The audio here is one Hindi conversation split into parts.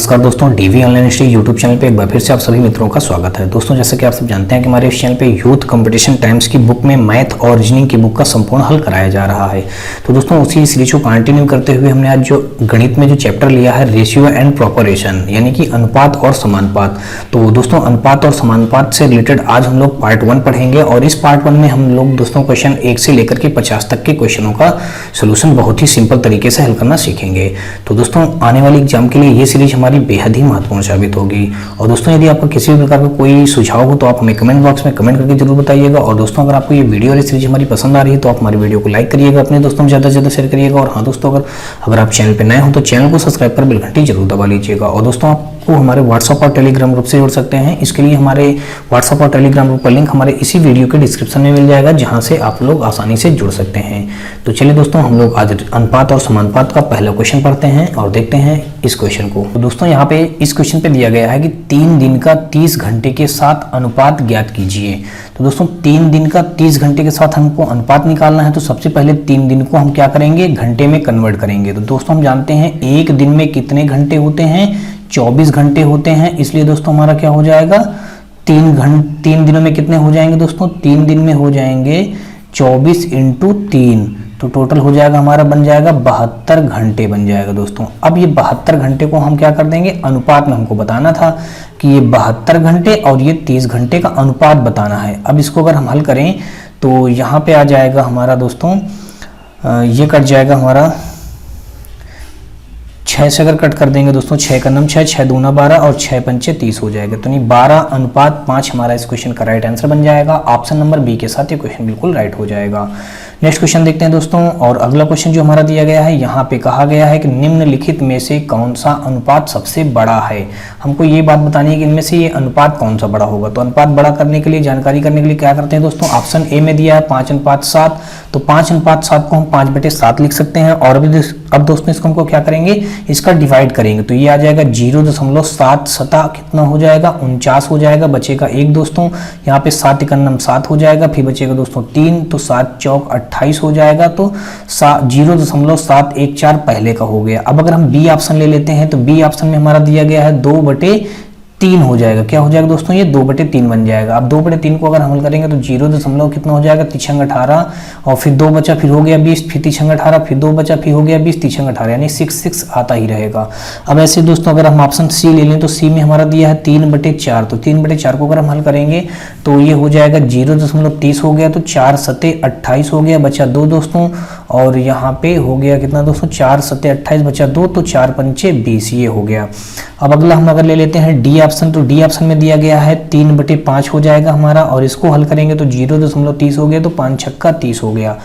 नमस्कार दोस्तों, DV online study YouTube channel पे एक बार फिर से आप सभी मित्रों का स्वागत है। दोस्तों, जैसे कि आप सब जानते हैं कि हमारे इस चैनल पे यूथ कंपटीशन टाइम्स की बुक में मैथ और रीजनिंग की बुक का संपूर्ण हल कराया जा रहा है। तो दोस्तों, उसी सीरीज को कंटिन्यू करते हुए हमने आज जो गणित में जो चैप्टर लिया है रेशियो एंड प्रोपोर्शन, यानी कि अनुपात और समानुपात। तो दोस्तों, अनुपात और समानुपात से रिलेटेड आज हम लोग पार्ट 1 पढ़ेंगे और इस पार्ट 1 में हम लोग दोस्तों क्वेश्चन 1 से लेकर के 50 तक के क्वेश्चनों का सोल्यूशन बहुत ही सिंपल तरीके से हल करना सीखेंगे। तो दोस्तों, आने वाली एग्जाम के लिए ये सीरीज हमारी बेहद ही महत्वपूर्ण साबित होगी। और दोस्तों, यदि आपका किसी भी प्रकार का कोई सुझाव हो तो आप हमें कमेंट बॉक्स में कमेंट करके जरूर बताइएगा। और दोस्तों, अगर आपको ये वीडियो और सीरीज हमारी पसंद आ रही है तो आप हमारी वीडियो को लाइक करिएगा, अपने दोस्तों में ज़्यादा से ज़्यादा शेयर करिएगा। और हाँ दोस्तों, अगर आप चैनल पर नए हो तो चैनल को सब्सक्राइब कर बेल घंटी जरूर दबा लीजिएगा। और दोस्तों, आपको हमारे व्हाट्सएप और टेलीग्राम ग्रुप से जुड़ सकते हैं। इसके लिए हमारे व्हाट्सएप और टेलीग्राम ग्रुप का लिंक हमारे इसी वीडियो के डिस्क्रिप्शन में मिल जाएगा, जहां से आप लोग आसानी से जुड़ सकते हैं। तो चलिए दोस्तों, हम लोग आज अनुपात और समानुपात का पहला क्वेश्चन पढ़ते हैं और देखते हैं इस क्वेश्चन को। तो दोस्तों, यहाँ पे इस क्वेश्चन पे दिया गया है कि 3 दिन का 30 घंटे के साथ अनुपात ज्ञात कीजिए। तो दोस्तों, 3 दिन का 30 घंटे के साथ हमको अनुपात निकालना है। तो सबसे पहले 3 दिन को हम क्या करेंगे, घंटे में कन्वर्ट करेंगे। तो दोस्तों, हम जानते हैं एक दिन में कितने घंटे होते हैं, 24 घंटे होते हैं। इसलिए दोस्तों हमारा क्या हो जाएगा, 3 दिनों में कितने हो जाएंगे दोस्तों, 3 दिन में हो जाएंगे 24 × 3, तो टोटल हो जाएगा हमारा, बन जाएगा 72 घंटे बन जाएगा दोस्तों। अब ये 72 घंटे को हम क्या कर देंगे, अनुपात में हमको बताना था कि ये 72 घंटे और ये 30 घंटे का अनुपात बताना है। अब इसको अगर हम हल करें तो यहाँ पे आ जाएगा हमारा दोस्तों, ये कट जाएगा हमारा 6 से अगर कट कर देंगे दोस्तों, 6 का नम 6, 6 दूना 12 और 6 पंचे 30 हो जाएगा। तो नहीं 12:5 हमारा इस क्वेश्चन का राइट आंसर बन जाएगा। ऑप्शन नंबर बी के साथ ये क्वेश्चन बिल्कुल राइट हो जाएगा। नेक्स्ट क्वेश्चन देखते हैं दोस्तों। और अगला क्वेश्चन जो हमारा दिया गया है, यहाँ पे कहा गया है कि निम्नलिखित में से कौन सा अनुपात सबसे बड़ा है। हमको ये बात बतानी है कि इनमें से ये अनुपात कौन सा बड़ा होगा। तो अनुपात बड़ा करने के लिए, जानकारी करने के लिए क्या करते हैं दोस्तों, ऑप्शन ए में दिया है 5:7, तो 5:7 को हम 5/7 लिख सकते हैं। और अब दोस्तों इसको हमको क्या करेंगे, इसका डिवाइड करेंगे। तो ये आ जाएगा 0.7 सता कितना हो जाएगा, 49 हो जाएगा, बचेगा 1 दोस्तों। यहाँ पे 7 × 7 हो जाएगा, फिर बचेगा दोस्तों 3, तो 7 चौक 28 हो जाएगा। तो 0.714 पहले का हो गया। अब अगर हम बी ऑप्शन ले लेते हैं तो बी ऑप्शन में हमारा दिया गया है 2/3 हो जाएगा। क्या हो जाएगा दोस्तों, ये 2/3 बन जाएगा। अब 2/3 को अगर हम करेंगे तो 0 कितना हो जाएगा, 3 18 और फिर 2 बचा, फिर हो गया 20, फिर 3 18, फिर 2 बचा, फिर हो गया 20, 3 18, यानी 6 आता ही रहेगा। अब ऐसे दोस्तों अगर हम ऑप्शन सी ले लें तो सी में हमारा दिया है 3/4, तो 3/4 को अगर हम हल करेंगे तो ये हो जाएगा 0.30 हो गया, तो 4 सते 28 हो गया, बचा 2 दोस्तों। और यहाँ पे हो गया कितना दोस्तों, 4 सते 28 बचा 2, तो 4 पंचे 20 ये हो गया। अब अगला हम अगर ले लेते हैं डी ऑप्शन, तो डी ऑप्शन में दिया गया है 3/5 हो जाएगा हमारा। और इसको हल करेंगे तो 0.30 हो गया, तो 5 छक्का 30 हो गया।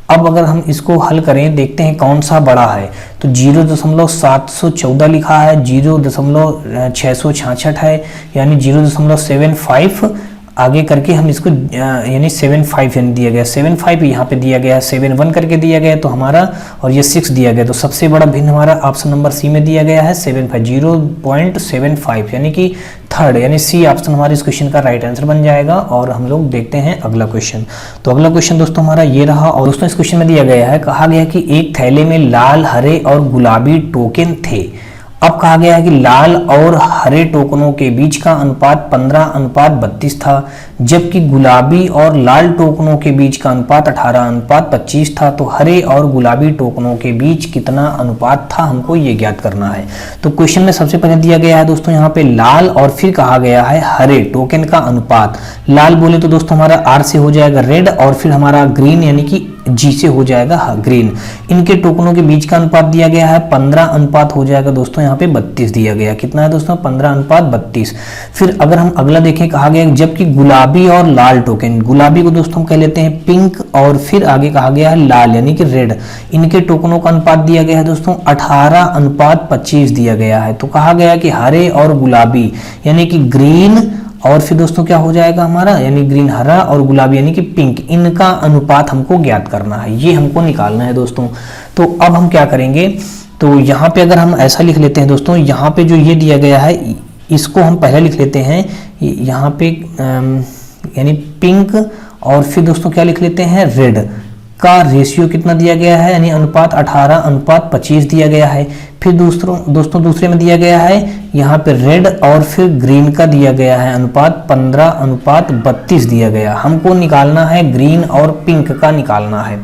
अब अगर हम इसको हल करें, देखते हैं कौन सा बड़ा है। तो 0.714 लिखा है, 0.666 है, यानी 0.75 आगे करके हम इसको यानी 75 यानी दिया गया 75, यहाँ पे दिया गया 71 करके दिया गया तो हमारा, और ये 6 दिया गया, तो सबसे बड़ा भिन्न हमारा ऑप्शन नंबर सी में दिया गया है 0.75, यानी कि थर्ड, यानी सी ऑप्शन हमारे इस क्वेश्चन का राइट आंसर बन जाएगा। और हम लोग देखते हैं अगला क्वेश्चन। तो अगला क्वेश्चन दोस्तों हमारा ये रहा। और दोस्तों इस क्वेश्चन में दिया गया है, कहा गया कि एक थैले में लाल, हरे और गुलाबी टोकन थे। अब कहा गया है कि लाल और हरे टोकनों के बीच का अनुपात 15:32 था, जबकि गुलाबी और लाल टोकनों के बीच का अनुपात 18:25 था। तो हरे और गुलाबी टोकनों के बीच कितना अनुपात था, हमको ये ज्ञात करना है। तो क्वेश्चन में सबसे पहले दिया गया है दोस्तों यहाँ पे लाल, और फिर कहा गया है हरे टोकन का अनुपात। लाल बोले तो दोस्तों हमारा आर से हो जाएगा रेड, और फिर हमारा ग्रीन यानी कि जी से हो जाएगा ग्रीन। इनके टोकनों के बीच का अनुपात दिया गया है 15 अनुपात हो जाएगा दोस्तों, यहाँ पे 32 दिया गया। कितना है दोस्तों, 15:32। फिर अगर हम अगला देखें, कहा गया जबकि गुलाबी और लाल टोकन, गुलाबी को दोस्तों हम कह लेते हैं पिंक, और फिर आगे कहा गया है लाल यानी कि रेड, इनके टोकनों का अनुपात दिया गया है दोस्तों 18:25 दिया गया है। तो कहा गया कि हरे और गुलाबी यानी कि ग्रीन, और फिर दोस्तों क्या हो जाएगा हमारा, यानी ग्रीन हरा और गुलाबी यानी कि पिंक, इनका अनुपात हमको ज्ञात करना है, ये हमको निकालना है दोस्तों। तो अब हम क्या करेंगे, तो यहाँ पे अगर हम ऐसा लिख लेते हैं दोस्तों, यहाँ पे जो ये दिया गया है इसको हम पहले लिख लेते हैं यहाँ पे यानी पिंक, और फिर दोस्तों क्या लिख लेते हैं रेड। का रेशियो कितना दिया गया है, यानी अनुपात 18:25 दिया गया है। फिर दोस्तों दूसरे में दिया गया है यहाँ पे रेड और फिर ग्रीन का दिया गया है अनुपात 15:32 दिया गया। हमको निकालना है ग्रीन और पिंक का निकालना है।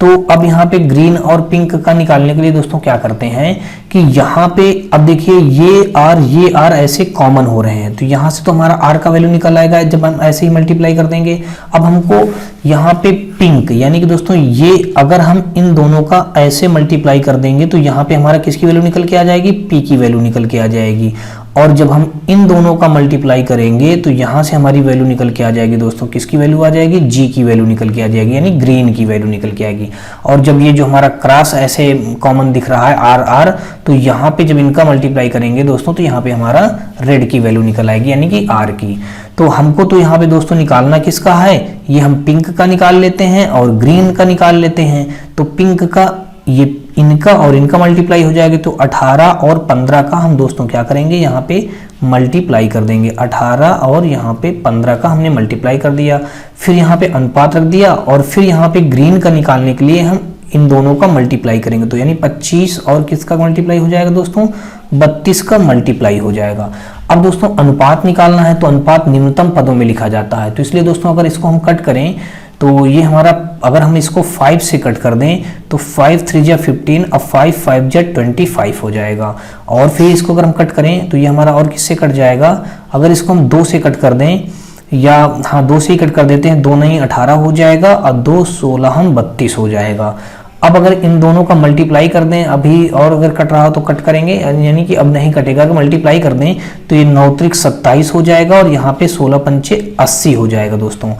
तो अब यहाँ पे ग्रीन और पिंक का निकालने के लिए दोस्तों क्या करते हैं कि यहाँ पे अब देखिए ये आर ऐसे कॉमन हो रहे हैं, तो यहाँ से तो हमारा आर का वैल्यू निकल आएगा जब हम ऐसे ही मल्टीप्लाई कर देंगे। अब हमको यहाँ पे पिंक, यानी कि दोस्तों ये अगर हम इन दोनों का ऐसे मल्टीप्लाई कर देंगे तो यहाँ पे हमारा किसकी वैल्यू निकल के आ जाएगी, पी की वैल्यू निकल के आ जाएगी। और जब हम इन दोनों का मल्टीप्लाई करेंगे तो यहाँ से हमारी वैल्यू निकल के आ जाएगी दोस्तों, किसकी वैल्यू आ जाएगी, जी की वैल्यू निकल के आ जाएगी, यानी ग्रीन की वैल्यू निकल के आएगी। और जब ये जो हमारा क्रॉस ऐसे कॉमन दिख रहा है आर आर, तो यहाँ पे जब इनका मल्टीप्लाई करेंगे दोस्तों तो यहाँ पे हमारा रेड की वैल्यू निकल आएगी, यानी कि आर की। तो हमको तो यहाँ पे दोस्तों निकालना किसका है, ये हम पिंक का निकाल लेते हैं और ग्रीन का निकाल लेते हैं। तो पिंक का ये इनका और इनका मल्टीप्लाई हो जाएगा, तो 18 और 15 का हम दोस्तों क्या करेंगे, यहाँ पे मल्टीप्लाई कर देंगे। 18 और यहाँ पे 15 का हमने मल्टीप्लाई कर दिया, फिर यहाँ पे अनुपात रख दिया और फिर यहाँ पे ग्रीन का निकालने के लिए हम इन दोनों का मल्टीप्लाई करेंगे। तो यानी 25 और किसका मल्टीप्लाई हो जाएगा दोस्तों, 32 का मल्टीप्लाई हो जाएगा। अब दोस्तों अनुपात निकालना है तो अनुपात निम्नतम पदों में लिखा जाता है, तो इसलिए दोस्तों अगर इसको हम कट करें तो ये हमारा, अगर हम इसको 5 से कट कर दें तो 5 3 जा 15, अब 5 5 जा 25 हो जाएगा। और फिर इसको अगर हम कट करें तो ये हमारा और किससे कट जाएगा, अगर इसको हम 2 से कट कर दें, या हाँ 2 से ही कट कर देते हैं, 2 नहीं 18 हो जाएगा और 2 16 32 हो जाएगा। अब अगर इन दोनों का मल्टीप्लाई कर दें अभी, और अगर कट रहा हो तो कट करेंगे, यानी कि अब नहीं कटेगा, अगर मल्टीप्लाई कर दें तो ये 9 त्रिक 27 हो जाएगा और यहाँ पे 16 पंचे 80 हो जाएगा दोस्तों।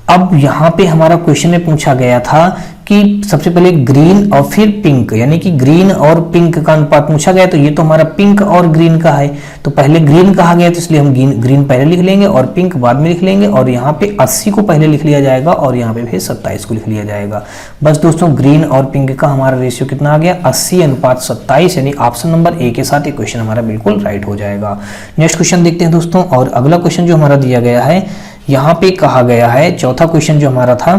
अब यहाँ पे हमारा क्वेश्चन में पूछा गया था कि सबसे पहले ग्रीन और फिर पिंक, यानी कि ग्रीन और पिंक का अनुपात पूछा गया, तो ये तो हमारा पिंक और ग्रीन का है, तो पहले ग्रीन कहा गया तो इसलिए हम ग्रीन पहले लिख लेंगे और पिंक बाद में लिख लेंगे, और यहाँ पे 80 को पहले लिख लिया जाएगा और यहाँ पे फिर 27 को लिख लिया जाएगा। बस दोस्तों ग्रीन और पिंक का हमारा रेशियो कितना आ गया, 80:27, यानी ऑप्शन नंबर ए के साथ ये क्वेश्चन हमारा बिल्कुल राइट हो जाएगा। नेक्स्ट क्वेश्चन देखते हैं दोस्तों, और अगला क्वेश्चन जो हमारा दिया गया है, यहाँ पे कहा गया है, चौथा क्वेश्चन जो हमारा था,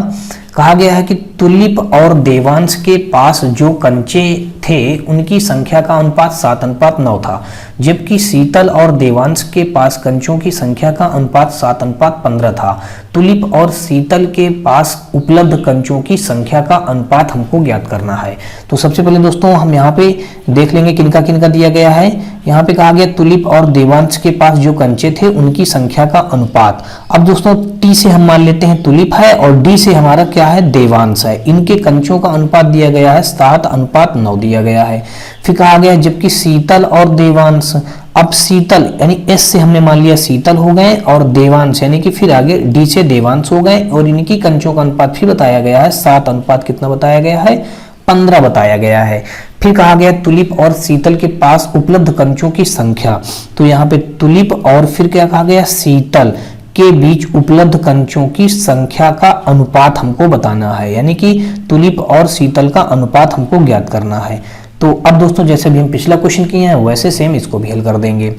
कहा गया है कि तुलिप और देवांश के पास जो कंचे थे उनकी संख्या का अनुपात 7:9 था, जबकि शीतल और देवांश के पास कंचों की संख्या का अनुपात 7:15 था। तुलिप और शीतल के पास उपलब्ध कंचों की संख्या का अनुपात हमको ज्ञात करना है। तो सबसे पहले दोस्तों हम यहाँ पे देख लेंगे किनका किनका दिया गया है। यहाँ पे कहा गया तुलिप और देवांश के पास जो कंचे थे उनकी संख्या का अनुपात। अब दोस्तों टी से हम मान लेते हैं तुलिप है और डी से हमारा क्या है, देवांश है। इनके कंचों का अनुपात दिया गया है 7:9 दिया गया है। फिर कहा गया जबकि शीतल और देवांश, अब शीतल यानी एस से हमने मान लिया शीतल हो गए, और देवांश यानी कि फिर आगे डी से देवांश हो गए, और इनकी कंचों का अनुपात फिर बताया गया है 7 कितना बताया गया है, 15 बताया गया है। फिर कहा गया तुलिप और शीतल के पास उपलब्ध कंचों की संख्या, तो यहाँ पे तुलिप और फिर क्या कहा गया, शीतल के बीच उपलब्ध कंचों की संख्या का अनुपात हमको बताना है, यानी कि तुलिप और शीतल का अनुपात हमको ज्ञात करना है। तो अब दोस्तों जैसे भी हम पिछला क्वेश्चन किए हैं वैसे सेम इसको भी हल कर देंगे।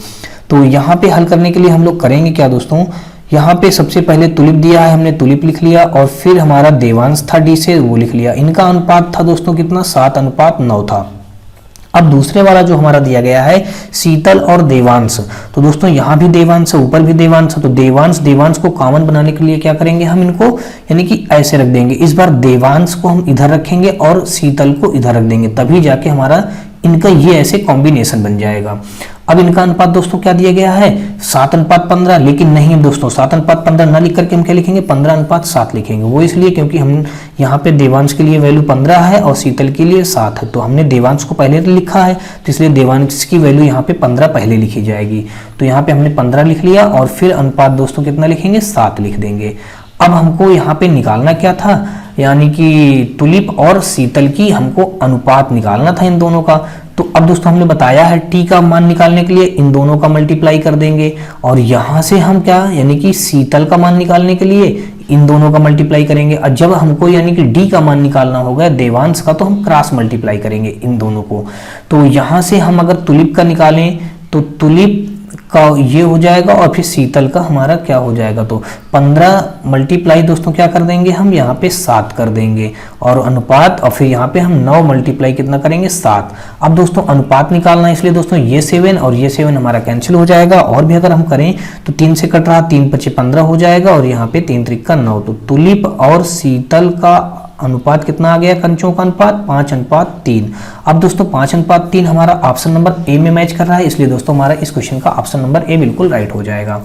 तो यहाँ पे हल करने के लिए हम लोग करेंगे क्या दोस्तों, यहाँ पे सबसे पहले तुलिप दिया है, हमने तुलिप लिख लिया, और फिर हमारा देवांश था डी से, वो लिख लिया। इनका अनुपात था दोस्तों कितना, 7:9 था। अब दूसरे वाला जो हमारा दिया गया है शीतल और देवांश, तो दोस्तों यहाँ भी देवांश है, ऊपर भी देवांश है, तो देवांश को कॉमन बनाने के लिए क्या करेंगे हम, इनको यानी कि ऐसे रख देंगे। इस बार देवांश को हम इधर रखेंगे और शीतल को इधर रख देंगे, तभी जाके हमारा इनका ये ऐसे कॉम्बिनेशन बन जाएगा। अब इनका अनुपात दोस्तों क्या दिया गया है, 7:15, लेकिन नहीं दोस्तों 7:15 ना लिख करके हम क्या लिखेंगे, 15:7 लिखेंगे। वो इसलिए क्योंकि हम यहाँ पे देवांश के लिए वैल्यू 15 है और शीतल के लिए 7 है, तो हमने देवांश को पहले लिखा है, तो इसलिए देवांश की वैल्यू यहाँ पे 15 पहले लिखी जाएगी। तो यहाँ पे हमने 15 लिख लिया, और फिर अनुपात दोस्तों कितना लिखेंगे, 7 लिख देंगे। अब हमको यहाँ पे निकालना क्या था, यानी कि तुलिप और शीतल की हमको अनुपात निकालना था इन दोनों का। तो अब दोस्तों हमने बताया है टी का मान निकालने के लिए इन दोनों का मल्टीप्लाई कर देंगे, और यहाँ से हम क्या, यानी कि शीतल का मान निकालने के लिए इन दोनों का मल्टीप्लाई करेंगे। और जब हमको यानी कि डी का मान निकालना होगा देवांश का, तो हम क्रॉस मल्टीप्लाई करेंगे इन दोनों को। तो यहाँ से हम अगर तुलिप का निकालें तो तुलिप का ये हो जाएगा और फिर शीतल का हमारा क्या हो जाएगा, तो 15 मल्टीप्लाई दोस्तों क्या कर देंगे हम यहाँ पे 7 कर देंगे और अनुपात, और फिर यहाँ पे हम 9 मल्टीप्लाई कितना करेंगे 7। अब दोस्तों अनुपात निकालना है, इसलिए दोस्तों ये 7 और ये 7 हमारा कैंसिल हो जाएगा, और भी अगर हम करें तो 3 से कट रहा, 3 × 5 = 15 हो जाएगा और यहाँ पे 3 × 3 = 9। तो तुलिप और शीतल का अनुपात कितना आ गया, कंचों का अनुपात 5:3। अब दोस्तों 5:3 हमारा ऑप्शन नंबर ए में मैच कर रहा है, इसलिए दोस्तों हमारा इस क्वेश्चन का ऑप्शन नंबर ए बिल्कुल राइट हो जाएगा।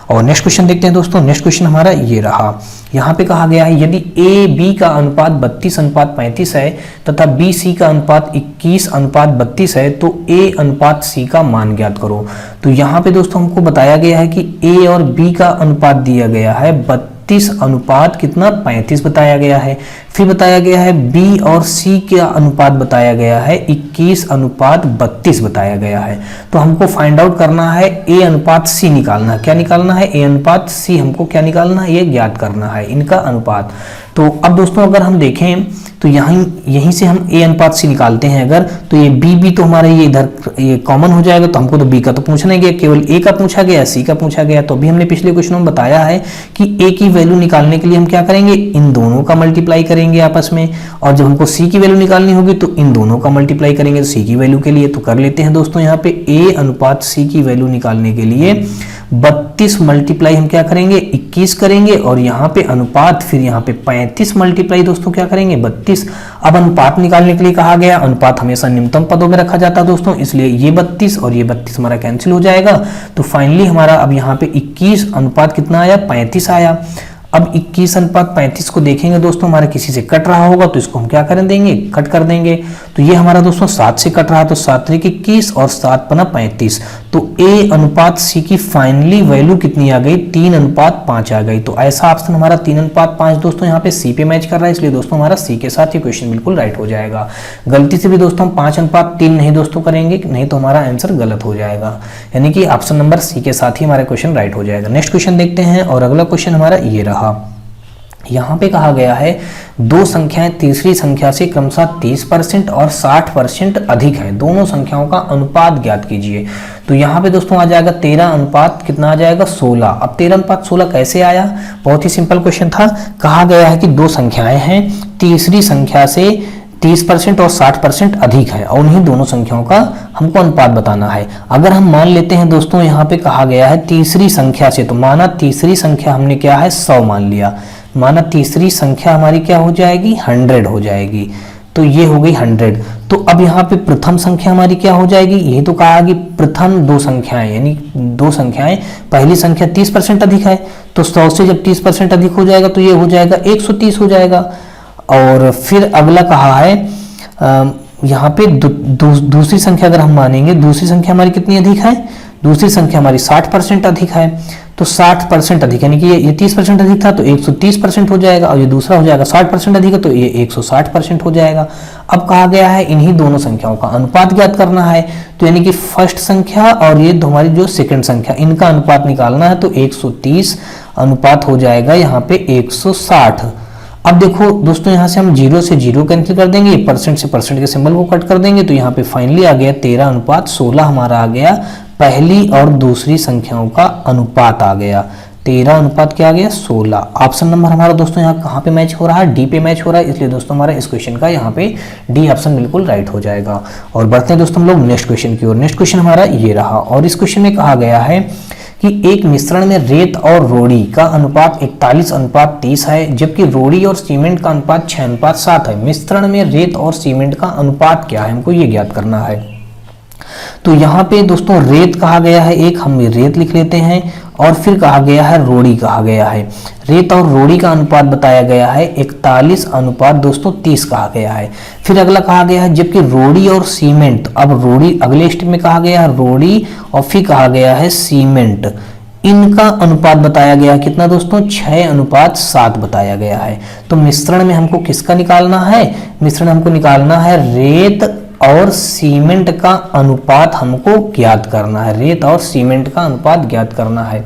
और नेक्स्ट क्वेश्चन देखते हैं दोस्तों। नेक्स्ट क्वेश्चन हमारा ये रहा, यहाँ पे कहा गया है यदि ए बी का अनुपात 32:35 है तथा बी सी का अनुपात 21:32 है तो ए अनुपात सी का मान ज्ञात करो। तो यहाँ पे दोस्तों हमको बताया गया है कि ए और बी का अनुपात दिया गया है 32 अनुपात कितना 35 बताया गया है, फिर बताया गया है बी और सी का अनुपात बताया गया है 21:32 बताया गया है। तो हमको फाइंड आउट करना है ए अनुपात सी निकालना है। क्या निकालना है, ए अनुपात सी हमको क्या निकालना है, ये ज्ञात करना है इनका अनुपात। तो अब दोस्तों अगर हम देखें तो यहीं से हम ए अनुपात सी निकालते हैं अगर, तो ये बी तो हमारे ये इधर ये कॉमन हो जाएगा, तो हमको तो बी का तो पूछना ही गया, केवल ए का पूछा गया, सी का पूछा गया। तो अभी हमने पिछले क्वेश्चन में बताया है कि ए की वैल्यू निकालने के लिए हम क्या करेंगे, इन दोनों का मल्टीप्लाई करेंगे आपस में, और जब हमको सी की वैल्यू निकालनी होगी तो इन दोनों का मल्टीप्लाई करेंगे तो सी की वैल्यू के लिए। तो कर लेते हैं दोस्तों, यहाँ पे ए अनुपात सी की वैल्यू निकालने के लिए 32 मल्टीप्लाई हम क्या करेंगे 21 करेंगे, और यहाँ पे अनुपात, फिर यहाँ पे 35 मल्टीप्लाई दोस्तों क्या करेंगे 32। अब अनुपात निकालने के लिए कहा गया, अनुपात हमेशा निम्नतम पदों में रखा जाता है दोस्तों, इसलिए ये 32 और ये 32 हमारा कैंसिल हो जाएगा। तो फाइनली हमारा अब यहाँ पे 21 अनुपात कितना आया 35 आया। अब 21:35 को देखेंगे दोस्तों, हमारा किसी से कट रहा होगा तो इसको हम क्या कर देंगे, कट कर देंगे। तो ये हमारा दोस्तों 7 से कट रहा है, तो 7 × 21 और 7×35। तो ए अनुपात सी की फाइनली वैल्यू कितनी आ गई, 3:5 आ गई। तो ऐसा ऑप्शन हमारा 3:5 दोस्तों यहाँ पे सी पे मैच कर रहा है, इसलिए दोस्तों हमारा सी के साथ ये क्वेश्चन बिल्कुल राइट हो जाएगा। गलती से भी दोस्तों हम 5:3 नहीं दोस्तों करेंगे, नहीं तो हमारा आंसर गलत हो जाएगा, यानी कि ऑप्शन नंबर सी के साथ ही हमारा क्वेश्चन राइट हो जाएगा। नेक्स्ट क्वेश्चन देखते हैं, और अगला क्वेश्चन हमारा ये रहा। यहाँ पे कहा गया है दो संख्याएं तीसरी संख्या से क्रमशः 30% और 60% अधिक है, दोनों संख्याओं का अनुपात ज्ञात कीजिए। तो यहाँ पे दोस्तों आ जाएगा 13 अनुपात कितना आ जाएगा 16। अब 13:16 कैसे आया, बहुत ही सिंपल क्वेश्चन था। कहा गया है कि दो संख्याएं हैं, तीसरी संख्या से 30% और 60% अधिक है, और उन्हीं दोनों संख्याओं का हमको अनुपात बताना है। अगर हम मान लेते हैं दोस्तों, यहाँ पे कहा गया है तीसरी संख्या से, तो माना तीसरी संख्या हमने क्या है 100 मान लिया, माना तीसरी संख्या हमारी क्या हो जाएगी 100 हो जाएगी, तो ये हो गई 100। तो अब यहाँ पे प्रथम संख्या हमारी क्या हो जाएगी, यही तो कहा कि प्रथम दो संख्याएं, यानी दो संख्याएं, पहली संख्या 30% अधिक है, तो 100 से जब 30% अधिक हो जाएगा तो ये हो जाएगा 130 हो जाएगा। और फिर अगला कहा है यहाँ पे दूसरी संख्या अगर हम मानेंगे, दूसरी संख्या हमारी कितनी अधिक है, दूसरी संख्या हमारी 60% अधिक है, तो 60% अधिक, यानी कि ये 30% अधिक था तो 130% हो जाएगा, और ये दूसरा हो जाएगा 60% अधिक है तो ये 160% हो जाएगा। अब कहा गया है इन्हीं दोनों संख्याओं का अनुपात ज्ञात करना है, तो यानी कि फर्स्ट संख्या और ये हमारी जो सेकंड संख्या, इनका अनुपात निकालना है, तो 130 अनुपात हो जाएगा यहाँ पे 160। अब देखो दोस्तों, यहाँ से हम 0 से 0 कैंसिल कर देंगे, परसेंट से परसेंट के सिंबल को कट कर देंगे, तो यहाँ पे फाइनली आ गया 13:16 हमारा आ गया, पहली और दूसरी संख्याओं का अनुपात आ गया। 13 अनुपात क्या आ गया 16। ऑप्शन नंबर हमारा दोस्तों यहाँ कहाँ पे मैच हो रहा है, डी पे मैच हो रहा है, इसलिए दोस्तों हमारा इस क्वेश्चन का यहाँ पे डी ऑप्शन बिल्कुल राइट हो जाएगा। और बढ़ते हैं दोस्तों हम लोग नेक्स्ट क्वेश्चन की ओर। नेक्स्ट क्वेश्चन हमारा ये रहा, और इस क्वेश्चन में कहा गया है कि एक मिश्रण में रेत और रोड़ी का अनुपात 41:30 है, जबकि रोड़ी और सीमेंट का अनुपात 6:7 है। मिश्रण में रेत और सीमेंट का अनुपात क्या है, हमको ये ज्ञात करना है। तो यहाँ पे दोस्तों रेत कहा गया है, एक हम रेत लिख लेते हैं, और फिर कहा गया है रोड़ी कहा गया है। रेत और रोड़ी का अनुपात बताया गया है 41:30 कहा गया है। फिर अगला कहा गया है जबकि रोड़ी और सीमेंट, अब रोड़ी अगले स्टेप में कहा गया है रोड़ी, और फिर कहा गया है सीमेंट, इनका अनुपात बताया गया है कितना दोस्तों 6:7 बताया गया है। तो मिश्रण में हमको किसका निकालना है, मिश्रण हमको निकालना है रेत और सीमेंट का अनुपात हमको ज्ञात करना है, रेत और सीमेंट का अनुपात ज्ञात करना है।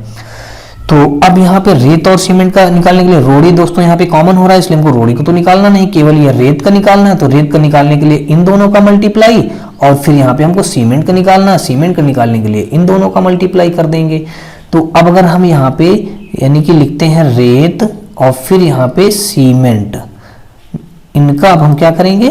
तो अब यहाँ पे रेत और सीमेंट का निकालने के लिए रोड़ी दोस्तों यहाँ पे कॉमन हो रहा है, इसलिए हमको रोड़ी को तो निकालना नहीं, केवल ये रेत का निकालना है। तो रेत का निकालने के लिए इन दोनों का मल्टीप्लाई और फिर यहाँ पे हमको सीमेंट का निकालना है। सीमेंट का निकालने के लिए इन दोनों का मल्टीप्लाई कर देंगे। तो अब अगर हम यहाँ पे यानी कि लिखते हैं रेत और फिर यहाँ पे सीमेंट, इनका अब हम क्या करेंगे,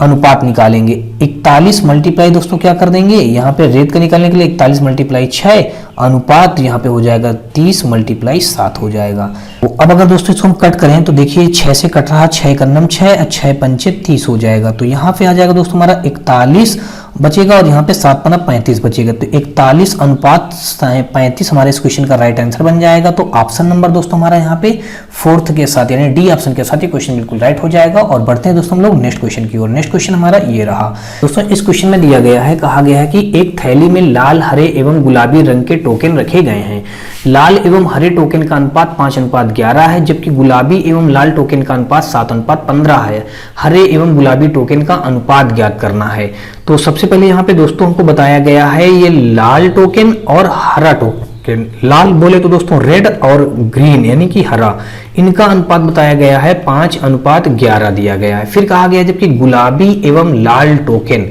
अनुपात निकालेंगे। 41 मल्टीप्लाई दोस्तों क्या कर देंगे, यहाँ पे रेत का निकालने के लिए 41 मल्टीप्लाई 6, अनुपात यहाँ पे हो जाएगा 30 मल्टीप्लाई 7 हो जाएगा। तो अब अगर दोस्तों इसको हम कट करें तो देखिए 6 से कट रहा, 6 का नम 6, 6 पंचे 30 हो जाएगा। तो यहाँ पे आ जाएगा दोस्तों हमारा 41 बचेगा और यहाँ पे 7 पना 35 बचेगा। तो 41 अनुपात 35 हमारे इस क्वेश्चन का राइट आंसर बन जाएगा। तो ऑप्शन नंबर दोस्तों हमारा यहाँ पे 4th के साथ यानी डी ऑप्शन के साथ ये क्वेश्चन बिल्कुल राइट हो जाएगा। और बढ़ते हैं दोस्तों हम लोग नेक्स्ट क्वेश्चन की ओर। नेक्स्ट क्वेश्चन हमारा ये रहा दोस्तों। इस क्वेश्चन में दिया गया है, कहा गया है कि एक थैली में लाल, हरे एवं गुलाबी रंग के टोकन रखे गए हैं। लाल एवं हरे टोकन का अनुपात 5:11 है, जबकि गुलाबी एवं लाल टोकन का अनुपात 7:15 है। हरे एवं गुलाबी टोकन का अनुपात ज्ञात करना है। तो सबसे पहले यहाँ पे दोस्तों हमको बताया गया है ये लाल टोकन और हरा टोकन। लाल बोले तो दोस्तों रेड और ग्रीन यानी कि हरा, इनका अनुपात बताया गया है 5:11 दिया गया है। फिर कहा गया जबकि गुलाबी एवं लाल टोकन,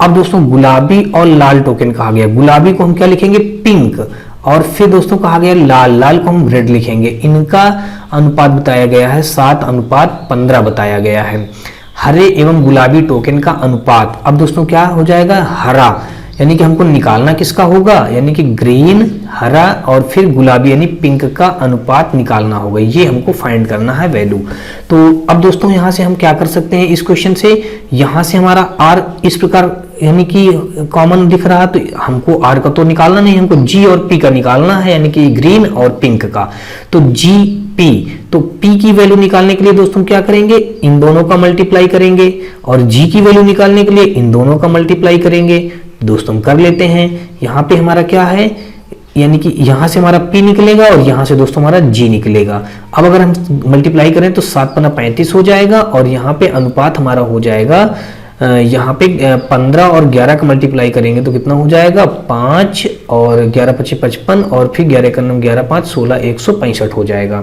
अब दोस्तों गुलाबी और लाल टोकन कहा गया, गुलाबी को हम क्या लिखेंगे, पिंक, और फिर दोस्तों कहा गया लाल, लाल को हम रेड लिखेंगे। इनका अनुपात बताया गया है 7:15 बताया गया है। हरे एवं गुलाबी टोकन का अनुपात, अब दोस्तों क्या हो जाएगा, हरा, यानी कि हमको निकालना किसका होगा, यानी कि ग्रीन, हरा और फिर गुलाबी यानी पिंक का अनुपात निकालना होगा। ये हमको फाइंड करना है वैल्यू। तो अब दोस्तों यहाँ से हम क्या कर सकते हैं, इस क्वेश्चन से यहाँ से हमारा आर इस प्रकार यानी कि कॉमन दिख रहा, तो हमको आर का तो निकालना नहीं, हमको जी और पी का निकालना है, यानी कि ग्रीन और पिंक का। तो जी पी, तो पी की वैल्यू निकालने के लिए दोस्तों क्या करेंगे, इन दोनों का मल्टीप्लाई करेंगे, और जी की वैल्यू निकालने के लिए इन दोनों का मल्टीप्लाई करेंगे। दोस्तों हम कर लेते हैं। यहाँ पे हमारा क्या है, यानी कि यहाँ से हमारा P निकलेगा और यहाँ से दोस्तों हमारा G निकलेगा। अब अगर हम मल्टीप्लाई करें तो 7×35 हो जाएगा, और यहाँ पे अनुपात हमारा हो जाएगा, यहाँ पे 15 और 11 का मल्टीप्लाई करेंगे तो कितना हो जाएगा, 5 और 11 × 5 = 55, और फिर 11 का 9 11 5 16 165 हो जाएगा।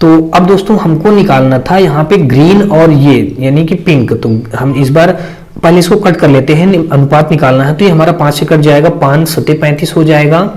तो अब दोस्तों हमको निकालना था यहाँ पे ग्रीन और ये यानी कि पिंक, तो हम इस बार पहले इसको कट कर लेते हैं, अनुपात निकालना है। तो ये हमारा 5 से कट जाएगा, 5 7 35 हो जाएगा,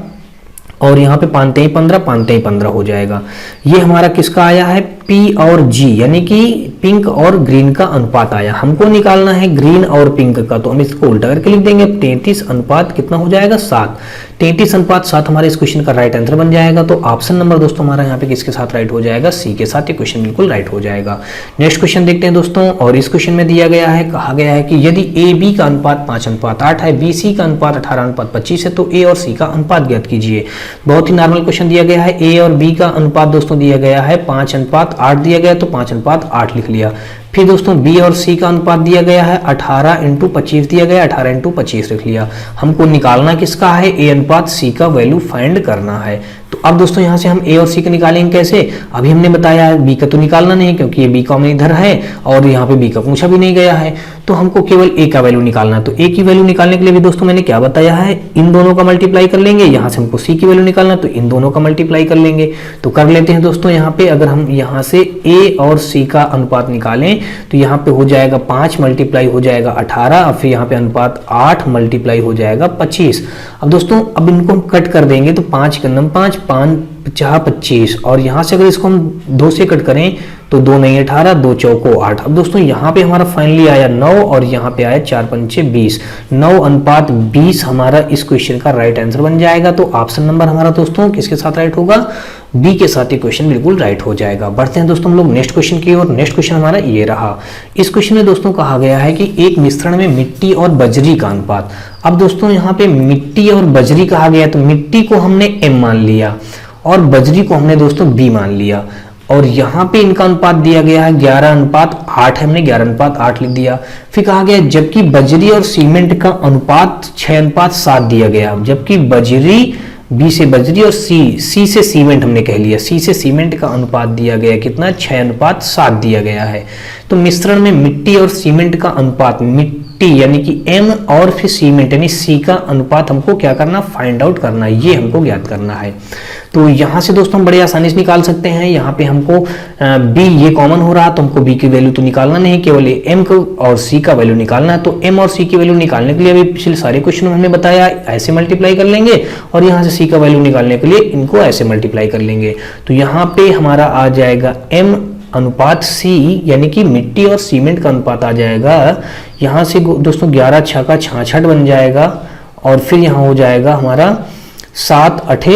और यहाँ पे 5 3 15 5 3 15 हो जाएगा। ये हमारा किसका आया है, P और G यानी कि पिंक और ग्रीन का अनुपात आया। हमको निकालना है ग्रीन और पिंक का, तो हम इसको उल्टा करके लिख देंगे। 33 अनुपात कितना हो जाएगा, 7। 33:7 हमारे इस क्वेश्चन का राइट आंसर बन जाएगा। तो ऑप्शन नंबर दोस्तों हमारा यहाँ पे किसके साथ राइट हो जाएगा, सी के साथ। ये क्वेश्चन बिल्कुल राइट हो जाएगा। नेक्स्ट क्वेश्चन देखते हैं दोस्तों। और इस क्वेश्चन में दिया गया है, कहा गया है कि यदि ए बी का अनुपात 5:8 है, बी सी का अनुपात 18:25 है, तो ए और सी का अनुपात ज्ञात कीजिए। बहुत ही नॉर्मल क्वेश्चन दिया गया है। ए और बी का अनुपात दोस्तों दिया गया है 5:8 दिया गया, तो 5:8 लिख लिया। फिर दोस्तों बी और सी का अनुपात दिया गया है 18×25 दिया गया, 18×25 लिख लिया। हमको निकालना किसका है, ए अनुपात सी का वैल्यू फाइंड करना है। तो अब दोस्तों यहाँ से हम ए और सी का निकालेंगे कैसे, अभी हमने बताया बी का तो निकालना नहीं क्योंकि ये बी कॉमन इधर है और यहाँ पे बी का पूछा भी नहीं गया है, तो हमको केवल ए का वैल्यू निकालना है। तो ए की वैल्यू निकालने के लिए भी दोस्तों मैंने क्या बताया है, इन दोनों का मल्टीप्लाई कर लेंगे। यहाँ से हमको सी की वैल्यू निकालना है तो इन दोनों का मल्टीप्लाई कर लेंगे। तो कर लेते हैं दोस्तों। यहाँ पे अगर हम यहाँ से ए और सी का अनुपात निकालें तो यहाँ पे हो जाएगा 5 मल्टीप्लाई हो जाएगा 18, और फिर यहाँ पे अनुपात 8 मल्टीप्लाई हो जाएगा 25। अब दोस्तों अब इनको हम कट कर देंगे तो 5 का नम 5 5 50 25, और यहाँ से अगर इसको हम 2 से कट करें तो 2 नहीं 18, 2 चौको 8। अब दोस्तों यहाँ पे हमारा फाइनली आया 9 और यहाँ पे आया 4 पंचे 20। 9:20 हमारा इस क्वेश्चन का राइट आंसर बन जाएगा। तो ऑप्शन नंबर हमारा दोस्तों किसके साथ राइट होगा, बी के साथ ये क्वेश्चन बिल्कुल राइट हो जाएगा। बढ़ते हैं दोस्तों हम लोग नेक्स्ट क्वेश्चन की ओर। नेक्स्ट क्वेश्चन हमारा ये रहा। इस क्वेश्चन में दोस्तों कहा गया है कि एक मिश्रण में मिट्टी और बजरी का अनुपात। अब दोस्तों यहाँ पे मिट्टी और बजरी कहा गया, तो मिट्टी को हमने m मान लिया और बजरी को हमने दोस्तों b मान लिया, और यहाँ पे इनका अनुपात दिया गया है 11:8 है, हमने 11:8 लिख दिया। फिर कहा गया जबकि बजरी और सीमेंट का अनुपात 6:7 दिया गया, जबकि बजरी बी से बजरी और सी से सीमेंट हमने कह लिया, सी से सीमेंट का अनुपात दिया गया कितना, 6:7 दिया गया है। तो मिश्रण में मिट्टी और सीमेंट का अनुपात, मिट्टी मिट्टी यानी कि M और फिर सीमेंट यानी C का अनुपात हमको क्या करना, फाइंड आउट करना, ये हमको ज्ञात करना है। तो यहाँ से दोस्तों हम बड़े आसानी से निकाल सकते हैं। यहाँ पे हमको B ये कॉमन हो रहा, तो हमको B की वैल्यू तो निकालना नहीं, केवल M को और C का वैल्यू निकालना है। तो M और C की वैल्यू निकालने के लिए अभी पिछले सारे क्वेश्चन में हमने बताया ऐसे मल्टीप्लाई कर लेंगे, और यहाँ से C का वैल्यू निकालने के लिए इनको ऐसे मल्टीप्लाई कर लेंगे। तो यहाँ पे हमारा आ जाएगा M अनुपात C यानी कि मिट्टी और सीमेंट का अनुपात आ जाएगा। यहाँ से दोस्तों 11 छक्का 66 बन जाएगा, और फिर यहाँ हो जाएगा हमारा 7 8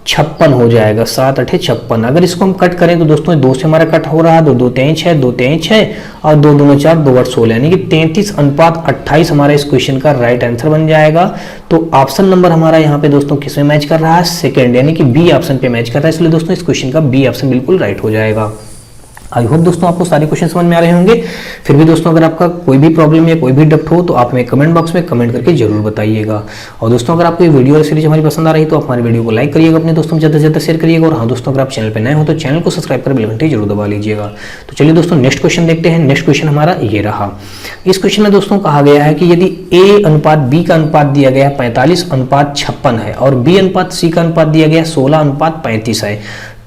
56 हो जाएगा, 7 8 56। अगर इसको हम कट करें तो दोस्तों 2 से हमारा कट हो रहा है, 2 2 3 6 2 3 6 और 2 2 4 2 8 16 यानी कि 33:28 हमारा इस क्वेश्चन का राइट आंसर बन जाएगा। तो ऑप्शन नंबर हमारा यहाँ पे दोस्तों किस में मैच कर रहा है, सेकंड यानी कि बी ऑप्शन पे मैच कर रहा है, इसलिए दोस्तों इस क्वेश्चन का बी ऑप्शन बिल्कुल राइट हो जाएगा। आई होप दोस्तों आपको सारे क्वेश्चन समझ में आ रहे होंगे। फिर भी दोस्तों अगर आपका कोई भी प्रॉब्लम या कोई भी डाउट हो तो आप हमें कमेंट बॉक्स में कमेंट करके जरूर बताइएगा। और दोस्तों अगर आपको ये वीडियो और सीरीज हमारी पसंद आ रही तो आप हमारे वीडियो को लाइक करिएगा, अपने दोस्तों में ज़्यादा से ज़्यादा शेयर करिएगा। और हाँ दोस्तों, अगर आप चैनल पर नए हो तो चैनल को सब्सक्राइब कर बेल घंटी जरूर दबा लीजिएगा। तो चलिए दोस्तों नेक्स्ट क्वेश्चन देखते हैं। नेक्स्ट क्वेश्चन हमारा ये रहा। इस क्वेश्चन में दोस्तों कहा गया है कि यदि A अनुपात B का अनुपात दिया गया है 45:56 है, और B अनुपात C का अनुपात दिया गया है 16:35 है,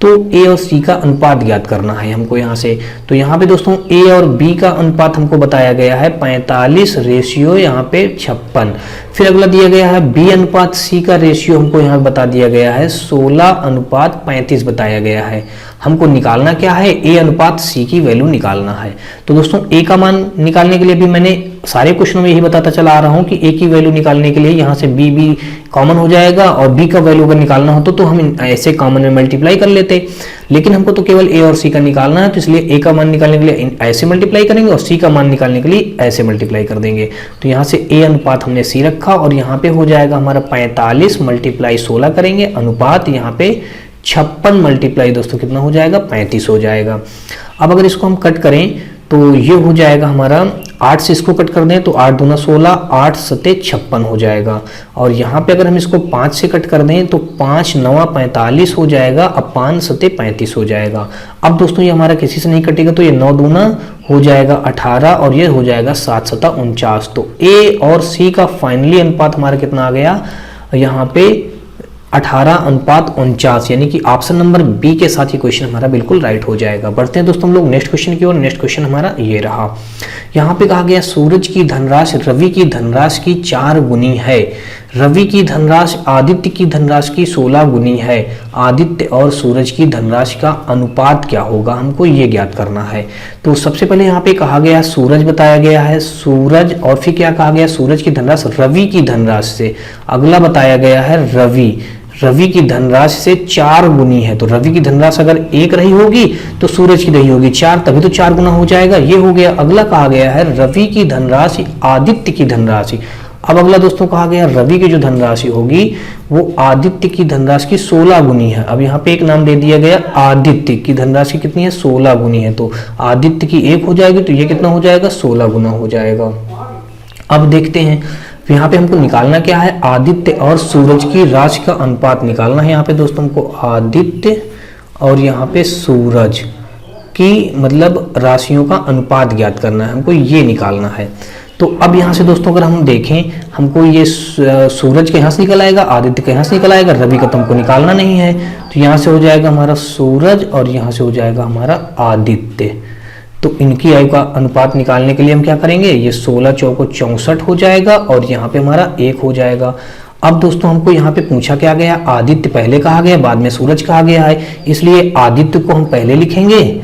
तो A और C का अनुपात ज्ञात करना है हमको यहाँ से। तो यहाँ पे दोस्तों A और B का अनुपात हमको बताया गया है 45 रेशियो यहाँ पे 56। फिर अगला दिया गया है B अनुपात C का रेशियो हमको यहाँ बता दिया गया है 16:35 बताया गया है। हमको निकालना क्या है, A अनुपात C की वैल्यू निकालना है। तो दोस्तों A का मान निकालने के लिए भी मैंने सारे क्वेश्चनों में यही बताता चला आ रहा हूँ कि A की वैल्यू निकालने के लिए यहाँ से B कॉमन हो जाएगा, और B का वैल्यू अगर निकालना होता तो हम ऐसे कॉमन में मल्टीप्लाई कर लेते, लेकिन हमको तो केवल A और C का निकालना है, तो इसलिए A का मान निकालने के लिए ऐसे मल्टीप्लाई करेंगे और C का मान निकालने के लिए ऐसे मल्टीप्लाई कर देंगे। तो यहाँ से A अनुपात हमने C रखा, और यहाँ पे हो जाएगा हमारा 45 × 16 करेंगे, अनुपात यहाँ पे 56 मल्टीप्लाई दोस्तों कितना हो जाएगा, 35 हो जाएगा। अब अगर इसको हम कट करें तो ये हो जाएगा हमारा 8 से इसको कट कर दें तो 8 दूना 16, 8 सते 56 हो जाएगा। और यहाँ पे अगर हम इसको 5 से कट कर दें तो 5 9 45 हो जाएगा, अब 5 सते 35 हो जाएगा। अब दोस्तों ये हमारा किसी से नहीं कटेगा, तो ये 9 दूना हो जाएगा 18, और ये हो जाएगा 7 सता 49। तो A और C का फाइनली अनुपात हमारा कितना आ गया यहाँ पे 18:49, यानी कि ऑप्शन नंबर बी के साथ ये क्वेश्चन हमारा बिल्कुल राइट हो जाएगा। बढ़ते हैं दोस्तों हम लोग नेक्स्ट क्वेश्चन की ओर। नेक्स्ट क्वेश्चन हमारा ये रहा। यहाँ पे कहा गया सूरज की धनराशि रवि की धनराशि की 4 गुनी है। रवि की धनराशि आदित्य की धनराशि की 16 गुनी है। आदित्य और सूरज की धनराशि का अनुपात क्या होगा, हमको ये ज्ञात करना है। तो सबसे पहले यहाँ पे कहा गया सूरज बताया गया है, सूरज, और फिर क्या कहा गया सूरज की धनराशि रवि की धनराशि से। अगला बताया गया है रवि, रवि की धनराशि से 4 गुनी है। तो रवि की धनराशि अगर 1 रही होगी तो सूरज की रही होगी 4, तभी तो 4 गुना हो जाएगा, ये हो गया। अगला कहा गया है रवि की धनराशि आदित्य की धनराशि। अब अगला दोस्तों कहा गया रवि की जो धनराशि होगी वो आदित्य की धनराशि की 16 गुनी है। अब यहाँ पे एक नाम दे दिया गया, आदित्य की धनराशि कितनी है 16 गुनी है, तो आदित्य की 1 हो जाएगी, तो ये कितना हो जाएगा 16 गुना हो जाएगा। अब देखते हैं यहाँ पे हमको निकालना क्या है, आदित्य और सूरज की राशि का अनुपात निकालना है। यहाँ पे दोस्तों हमको आदित्य और यहाँ पे सूरज की मतलब राशियों का अनुपात ज्ञात करना है, हमको ये निकालना है। तो अब यहाँ से दोस्तों अगर हम देखें, हमको ये सूरज के यहाँ से निकल आएगा, आदित्य के यहाँ से निकल आएगा, रवि का तो हमको निकालना नहीं है, तो यहाँ से हो जाएगा हमारा सूरज और यहाँ से हो जाएगा हमारा आदित्य। तो इनकी आयु का अनुपात निकालने के लिए हम क्या करेंगे, ये 16 चौको 64 हो जाएगा और यहाँ पे हमारा 1 हो जाएगा। अब दोस्तों हमको यहाँ पे पूछा क्या गया, आदित्य पहले कहा गया, बाद में सूरज कहा गया है, इसलिए आदित्य को हम पहले लिखेंगे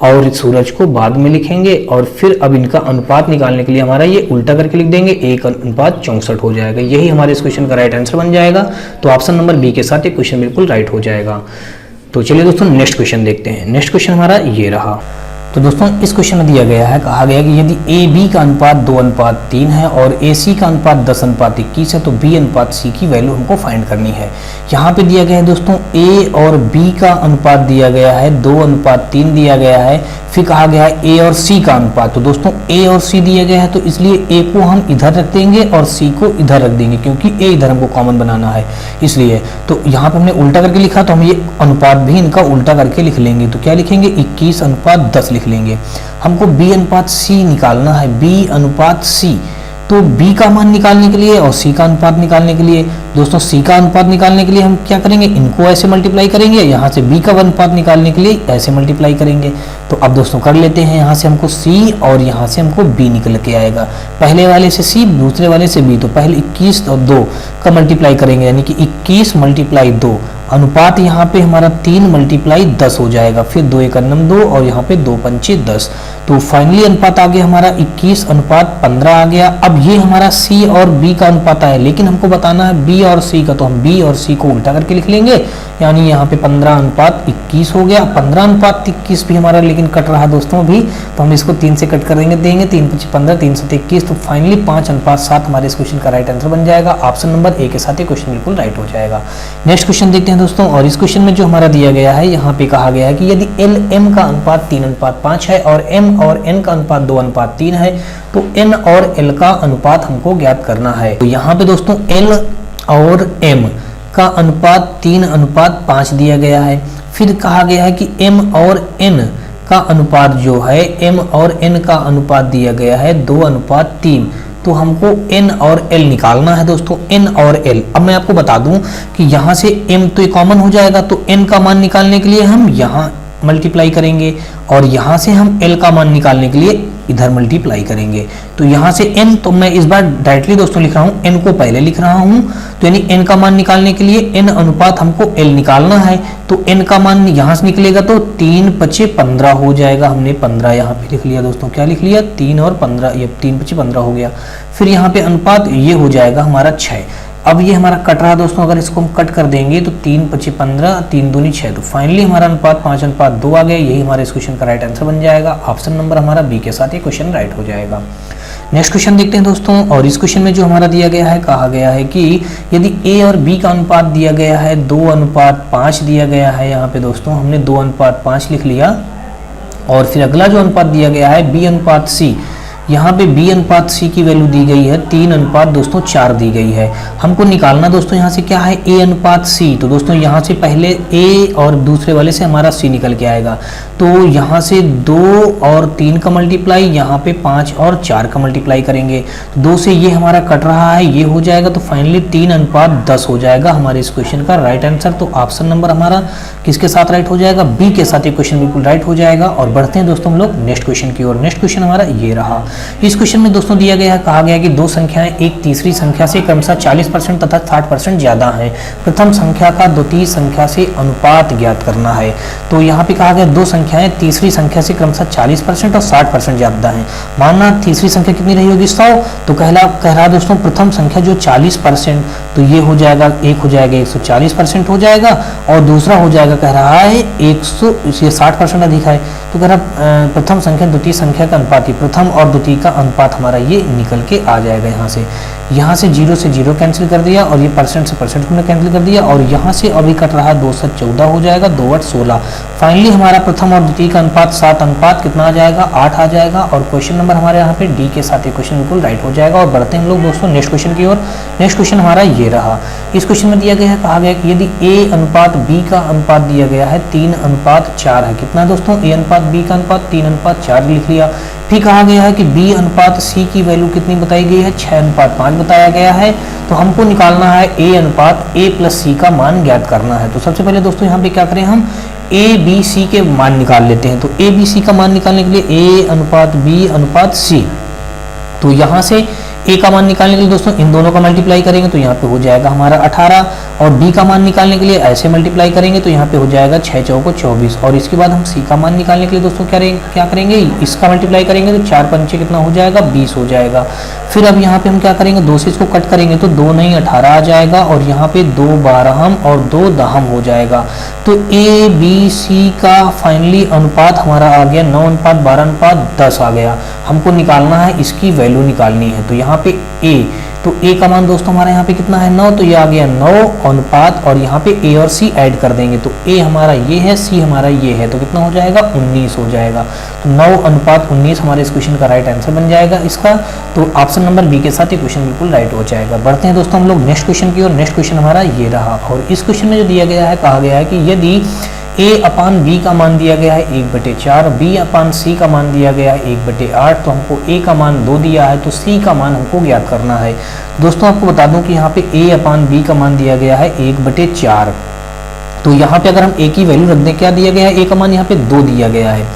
और सूरज को बाद में लिखेंगे, और फिर अब इनका अनुपात निकालने के लिए हमारा ये उल्टा करके लिख देंगे, 1:64 हो जाएगा। यही हमारे इस क्वेश्चन का राइट आंसर बन जाएगा। तो ऑप्शन नंबर बी के साथ ये क्वेश्चन बिल्कुल राइट हो जाएगा। तो चलिए दोस्तों नेक्स्ट क्वेश्चन देखते हैं। नेक्स्ट क्वेश्चन हमारा ये रहा। तो दोस्तों इस क्वेश्चन में दिया गया है, कहा गया कि यदि ए बी का अनुपात 2:3 है और ए सी का अनुपात 10:21 है तो बी अनुपात सी की वैल्यू हमको फाइंड करनी है। यहाँ पे दिया गया है दोस्तों ए और बी का अनुपात दिया गया है 2:3 दिया गया है, फिर कहा गया है ए और सी का अनुपात। तो दोस्तों ए और सी दिया गया है तो इसलिए ए को हम इधर रख देंगे और सी को इधर रख देंगे, क्योंकि ए इधर हमको कॉमन बनाना है इसलिए। तो यहाँ पे हमने उल्टा करके लिखा, तो हम ये अनुपात भी इनका उल्टा करके लिख लेंगे। तो क्या लिखेंगे, 21:10 लिख लेंगे। हमको बी अनुपात सी निकालना है, बी अनुपात सी। तो b का मान निकालने के लिए और c का अनुपात निकालने के लिए दोस्तों c का अनुपात निकालने के लिए हम क्या करेंगे, इनको ऐसे मल्टीप्लाई करेंगे, यहाँ से b का अनुपात निकालने के लिए ऐसे मल्टीप्लाई करेंगे। तो अब दोस्तों कर लेते हैं, यहाँ से हमको c और यहाँ से हमको b निकल के आएगा। पहले वाले से c, दूसरे वाले से b, तो पहले 21 और 2 का मल्टीप्लाई करेंगे, यानी कि 21 मल्टीप्लाई 2 अनुपात यहाँ पे हमारा 3 मल्टीप्लाई 10 हो जाएगा। फिर 2 एक 2 और यहाँ पे 2 पंचे 10, तो फाइनली अनुपात आ गया हमारा 21 अनुपात 15 आ गया। अब ये हमारा c और b का अनुपात है, लेकिन हमको बताना है b और c का, तो हम b और c को उल्टा करके लिख लेंगे, यानी यहाँ पे 15 अनुपात 21 हो गया। 15 अनुपात 21 भी हमारा लेकिन कट रहा दोस्तों अभी, तो हम इसको 3 से कट कर देंगे 3 5 15, 3 7 21, तो फाइनली 5 अनुपात 7 हमारे इस क्वेश्चन का राइट आंसर बन जाएगा। ऑप्शन नंबर ए के साथ ये क्वेश्चन बिल्कुल राइट हो जाएगा। नेक्स्ट क्वेश्चन देखते हैं दोस्तों, और इस क्वेश्चन में जो हमारा दिया गया है, यहाँ पे कहा गया है कि यदि एल एम का अनुपात 3 अनुपात 5 है और एम और एन का अनुपात 2 अनुपात 3 है, तो एन और एल का अनुपात हमको ज्ञात करना है। तो यहाँ पे दोस्तों एल और एम का अनुपात 3 अनुपात 5 दिया गया है। फिर कहा गया है कि m और n का अनुपात जो है, m और n का अनुपात दिया गया है 2 अनुपात 3, तो हमको n और l निकालना है दोस्तों, n और l। अब मैं आपको बता दूं कि यहाँ से m तो कॉमन हो जाएगा, तो n का मान निकालने के लिए हम यहाँ मल्टीप्लाई करेंगे और यहाँ से हम l का मान निकालने के लिए इधर मल्टीप्लाई करेंगे। तो यहाँ से n, तो मैं इस बार डायरेक्टली दोस्तों लिख रहा हूँ, n को पहले लिख रहा हूँ, तो यानी n का मान निकालने के लिए n अनुपात हमको l निकालना है। तो n का मान यहाँ से निकलेगा तो 3 5 15 हो जाएगा। हमने 15 यहाँ पे लिख लिया दोस्तों, क्या लिख लिया, 3 और 15, ये 3 5 15 हो गया। फिर यहाँ पे अनुपात ये हो जाएगा हमारा 6। अब ये हमारा कट रहा दोस्तों, अगर इसको हम कट कर देंगे तो 3 5 15, 3 दूनी 6, तो फाइनली हमारा अनुपात 5 अनुपात 2 आ गया। यही हमारे इस क्वेश्चन का राइट आंसर बन जाएगा। ऑप्शन नंबर हमारा बी के साथ ये क्वेश्चन राइट हो जाएगा। नेक्स्ट क्वेश्चन देखते हैं दोस्तों, और इस क्वेश्चन में जो हमारा दिया गया है, कहा गया है कि यदि ए और बी का अनुपात दिया गया है 2 अनुपात 5 दिया गया है। यहाँ पे दोस्तों हमने 2 अनुपात 5 लिख लिया, और फिर अगला जो अनुपात दिया गया है बी अनुपात सी, यहाँ पे b अनुपात c की वैल्यू दी गई है 3 अनुपात दोस्तों 4 दी गई है। हमको निकालना दोस्तों यहाँ से क्या है, a अनुपात c। तो दोस्तों यहाँ से पहले a और दूसरे वाले से हमारा c निकल के आएगा, तो यहाँ से 2 और 3 का मल्टीप्लाई, यहाँ पे 5 और 4 का मल्टीप्लाई करेंगे, तो 2 से ये हमारा कट रहा है, ये हो जाएगा, तो फाइनली 3 अनुपात 10 हो जाएगा हमारे इस क्वेश्चन का राइट आंसर। तो ऑप्शन नंबर हमारा किसके साथ राइट हो जाएगा, बी के साथ ये क्वेश्चन बिल्कुल राइट हो जाएगा। और बढ़ते हैं दोस्तों हम लोग नेक्स्ट क्वेश्चन की ओर। नेक्स्ट क्वेश्चन हमारा ये रहा। इस क्वेश्चन में दोस्तों दिया गया है, कहा गया कि 2 संख्याएं एक तीसरी संख्या से क्रमशः 40% तथा 60% ज्यादा हैं। प्रथम संख्या का द्वितीय संख्या से अनुपात ज्ञात करना है। तो यहाँ पे कहा गया 2 संख्याएं तीसरी संख्या से क्रमशः 40% और 60% ज्यादा हैं। मानना तीसरी संख्या कितनी रही होगी, 100। तो कह रहा है दोस्तों प्रथम संख्या जो 40%, तो ये हो जाएगा, एक हो जाएगा 140% हो जाएगा, और दूसरा हो जाएगा कह रहा है 60% अधिक है। तो कह रहा प्रथम संख्या द्वितीय संख्या का अनुपात, प्रथम और द्वितीय का अनुपात हमारा ये निकल के आ जाएगा। यहाँ से 0 से 0 कैंसिल कर दिया, और ये परसेंट से परसेंट हमने कैंसिल कर दिया, और यहाँ से अभी कट रहा 2 से 14 हो जाएगा, 2 8 16। फाइनली हमारा प्रथम और द्वितीय का अनुपात 7 अनुपात कितना आ जाएगा, 8 आ जाएगा। और क्वेश्चन नंबर हमारे यहाँ पे डी के साथ ये क्वेश्चन बिल्कुल राइट हो जाएगा। और बढ़ते हैं हम लोग दोस्तों नेक्स्ट क्वेश्चन की ओर। नेक्स्ट क्वेश्चन हमारा ये रहा। इस क्वेश्चन में दिया गया है, कहा गया कि यदि ए अनुपात बी का अनुपात दिया गया है 3 अनुपात 4 है। कितना दोस्तों, ए अनुपात बी का अनुपात 3 अनुपात 4 लिख लिया। फिर कहा गया है कि b अनुपात c की वैल्यू कितनी बताई गई है, 6 अनुपात 5 बताया गया है। तो हमको निकालना है a अनुपात a प्लस c का मान ज्ञात करना है। तो सबसे पहले दोस्तों यहाँ पे क्या करें, हम a b c के मान निकाल लेते हैं। तो a b c का मान निकालने के लिए a अनुपात b अनुपात c, तो यहाँ से a का मान निकालने के लिए दोस्तों इन दोनों का मल्टीप्लाई करेंगे, तो यहाँ पे हो जाएगा हमारा 18, और b का मान निकालने के लिए ऐसे मल्टीप्लाई करेंगे, तो यहाँ पे हो जाएगा 6 चौको 24। और इसके बाद हम c का मान निकालने के लिए दोस्तों क्या करेंगे, इसका मल्टीप्लाई करेंगे, तो 4 पंचे कितना हो जाएगा, 20 हो जाएगा। फिर अब यहाँ पे हम क्या करेंगे, 2 से इसको कट करेंगे, तो 2 नहीं 18 आ जाएगा, और यहाँ पे 2 बारहम और 2 दहम हो जाएगा। तो a b c का फाइनली अनुपात हमारा आ गया 9 अनुपात 12 अनुपात 10 आ गया। हमको निकालना है, इसकी वैल्यू निकालनी है। तो यहाँ पे a, तो a का मान दोस्तों हमारा यहाँ पे कितना है, 9, तो ये आ गया 9 अनुपात, और यहाँ पे a और c ऐड कर देंगे, तो a हमारा ये है, c हमारा ये है, तो कितना हो जाएगा, 19 हो जाएगा। तो 9 अनुपात 19 हमारे इस क्वेश्चन का राइट आंसर बन जाएगा इसका। तो ऑप्शन नंबर बी के साथ ये क्वेश्चन बिल्कुल राइट हो जाएगा। बढ़ते हैं दोस्तों हम लोग नेक्स्ट क्वेश्चन की ओर। नेक्स्ट क्वेश्चन हमारा ये रहा, और इस क्वेश्चन में जो दिया गया है, कहा गया है कि यदि a/b का मान दिया गया है 1/4, b/c का मान दिया गया है 1/8, तो हमको a का मान 2 दिया है, तो c का मान हमको ज्ञात करना है। दोस्तों आपको बता दूं कि यहाँ पे a/b का मान दिया गया है 1/4, तो यहाँ पे अगर हम a की वैल्यू रख दें, क्या दिया गया है, a का मान यहाँ पे 2 दिया गया है,